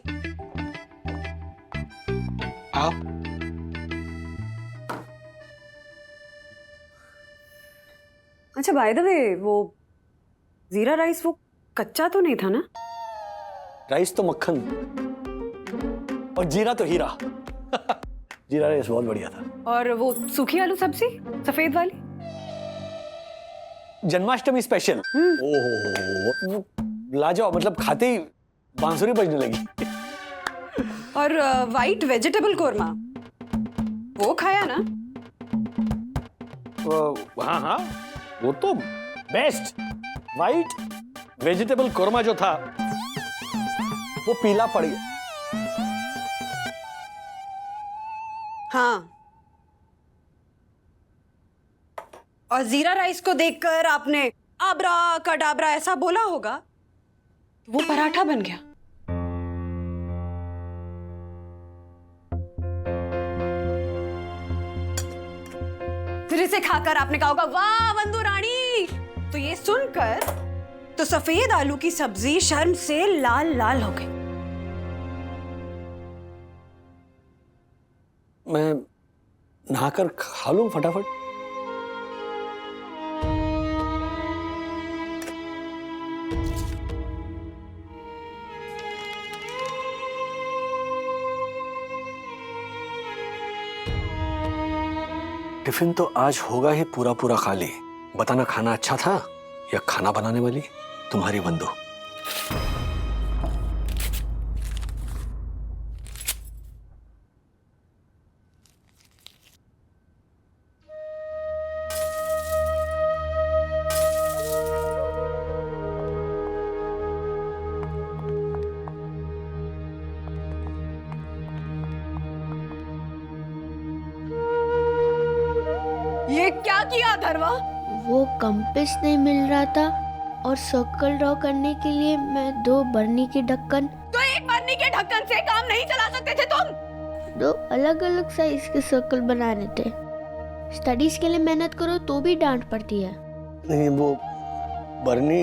C: आप?
A: अच्छा बाय द वे, वो जीरा राइस वो कच्चा तो नहीं था ना?
C: राइस तो मक्खन और जीरा तो हीरा। जीरा राइस बहुत बढ़िया था।
A: और वो सूखी आलू सब्जी सफेद वाली?
C: जन्माष्टमी स्पेशल। ओहो, लाजवाब, मतलब खाते ही बांसुरी बजने लगी।
A: और वाइट वेजिटेबल कोरमा वो खाया ना?
C: हाँ हाँ, वो तो बेस्ट। वाइट वेजिटेबल कोरमा जो था वो पीला पड़ गया।
A: हाँ। और जीरा राइस को देखकर आपने आबरा कडाबरा ऐसा बोला होगा, वो पराठा बन गया। फिर इसे खाकर आपने कहा होगा वाह वंदू रानी। तो ये सुनकर तो सफेद आलू की सब्जी शर्म से लाल लाल हो गई।
C: मैं नहाकर खा लूं फटाफट। टिफिन तो आज होगा ही पूरा पूरा खाली। बताना खाना अच्छा था या खाना बनाने वाली तुम्हारी बंधु।
A: ये क्या किया अथर्वा?
B: वो कंपास नहीं मिल रहा था और सर्कल ड्रॉ करने के लिए मैं 2 बर्नी के ढक्कन।
A: तो एक बर्नी के ढक्कन से काम नहीं चला सकते थे तुम?
B: 2 अलग अलग साइज के सर्कल बनाने थे। स्टडीज के लिए मेहनत करो तो भी डांट पड़ती है।
C: नहीं, वो बर्नी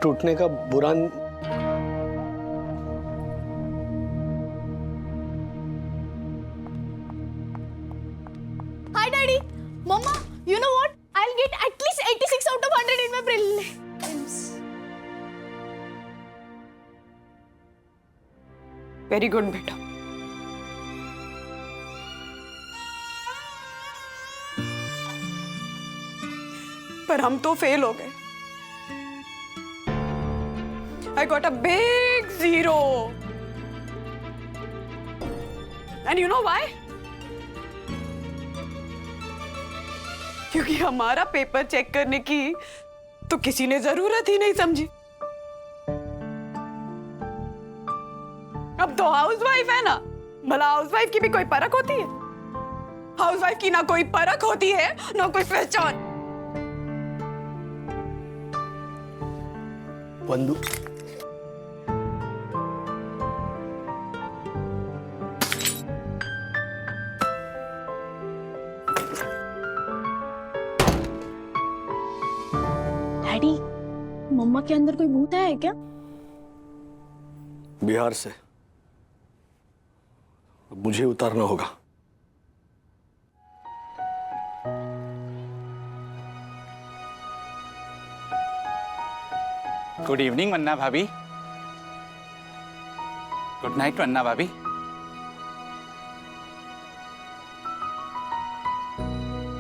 C: टूटने का बुरा
L: Hi, Daddy. Mama, you know what? I'll get at least 86 out of 100 in my prelims.
A: Very good बेटा। पर हम तो फेल हो गए। I got a big 0. And you know why? क्योंकि हमारा पेपर चेक करने की तो किसी ने जरूरत ही नहीं समझी। अब तो हाउसवाइफ है ना, भला हाउसवाइफ की भी कोई परख होती है? हाउसवाइफ की ना कोई परख होती है ना कोई पहचान।
C: बंधु,
L: डैडी, मम्मा के अंदर कोई भूत है क्या?
C: बिहार से मुझे उतारना होगा।
G: गुड इवनिंग वन्ना भाभी। गुड नाइट वन्ना भाभी।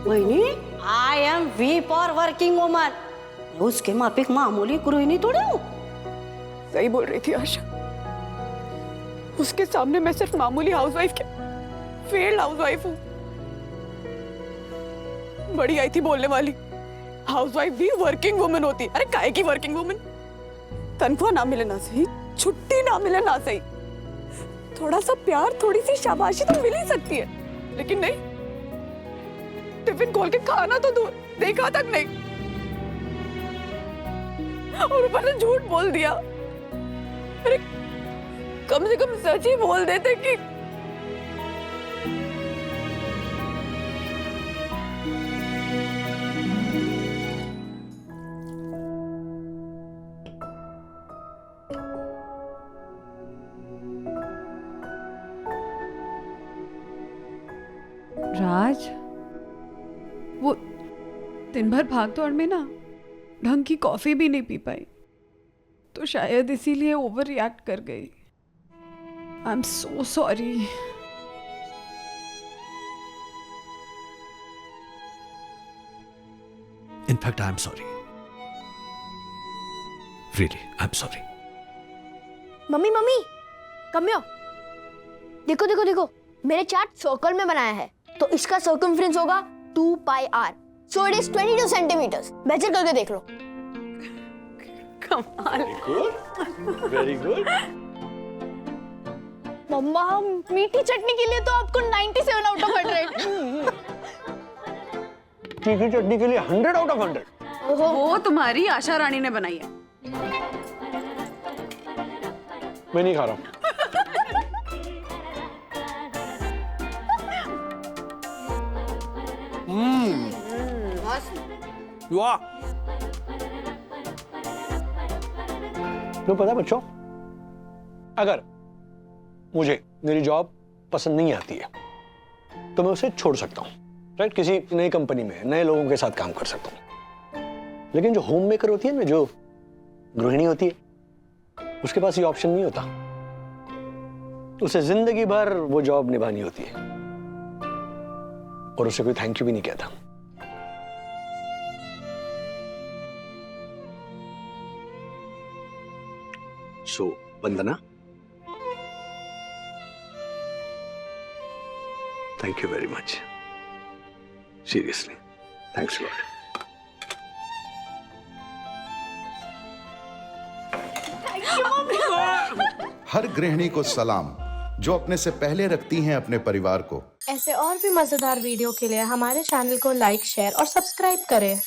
I: वहिनी, I am we for working woman. उसके मापिक मामूली गृहिणी थोड़ी हूँ।
A: सही बोल रही थी आशा। उसके सामने मैं सिर्फ मामूली हाउसवाइफ के फेल्ड हाउसवाइफ हूँ। बड़ी आई थी बोलने वाली, हाउसवाइफ भी वर्किंग वुमन होती है। अरे काहे की वर्किंग वुमन? तनख्वाह ना मिले ना सही, छुट्टी ना मिले ना सही, थोड़ा सा प्यार, थोड़ी सी शाबाशी तो मिल ही सकती है। लेकिन नहीं, टिफिन खोल के खाना तो दूर, देखा तक नहीं, और ऊपर से झूठ बोल दिया। अरे कम से कम सच ही बोल देते कि
O: राज, वो दिन भर भाग दौड़ में ना
A: ढंग की कॉफी भी नहीं पी पाई, तो शायद इसीलिए ओवर रिएक्ट कर गई। I am so sorry.
K: In fact I am sorry, really I am sorry.
B: Mummy mummy come here. देखो देखो देखो, मेरे चार्ट सर्कल में बनाया है, तो इसका सर्कमफ्रेंस होगा 2 pi r, so it is 22 centimetres. Measure करके देख लो।
A: कमाल।
C: Very good.
L: मम्मा, मीठी चटनी के लिए तो आपको 97 आउट ऑफ 100।
C: तीखी चटनी के लिए 100 आउट ऑफ 100।
A: वो तुम्हारी आशा रानी ने बनाई है।
C: मैं नहीं खा रहा हूँ। वाह। तो पता है बच्चों, अगर मुझे मेरी जॉब पसंद नहीं आती है तो मैं उसे छोड़ सकता हूँ, राइट? किसी नई कंपनी में नए लोगों के साथ काम कर सकता हूँ। लेकिन जो होम मेकर होती है ना, जो गृहिणी होती है, उसके पास ये ऑप्शन नहीं होता। उसे जिंदगी भर वो जॉब निभानी होती है और उसे कोई थैंक यू भी नहीं कहता। So Vandana, thank you very much. Seriously, thanks lot.
O: हर गृहिणी को सलाम जो अपने से पहले रखती हैं अपने परिवार को।
P: ऐसे और भी मजेदार वीडियो के लिए हमारे चैनल को लाइक, शेयर और सब्सक्राइब करें।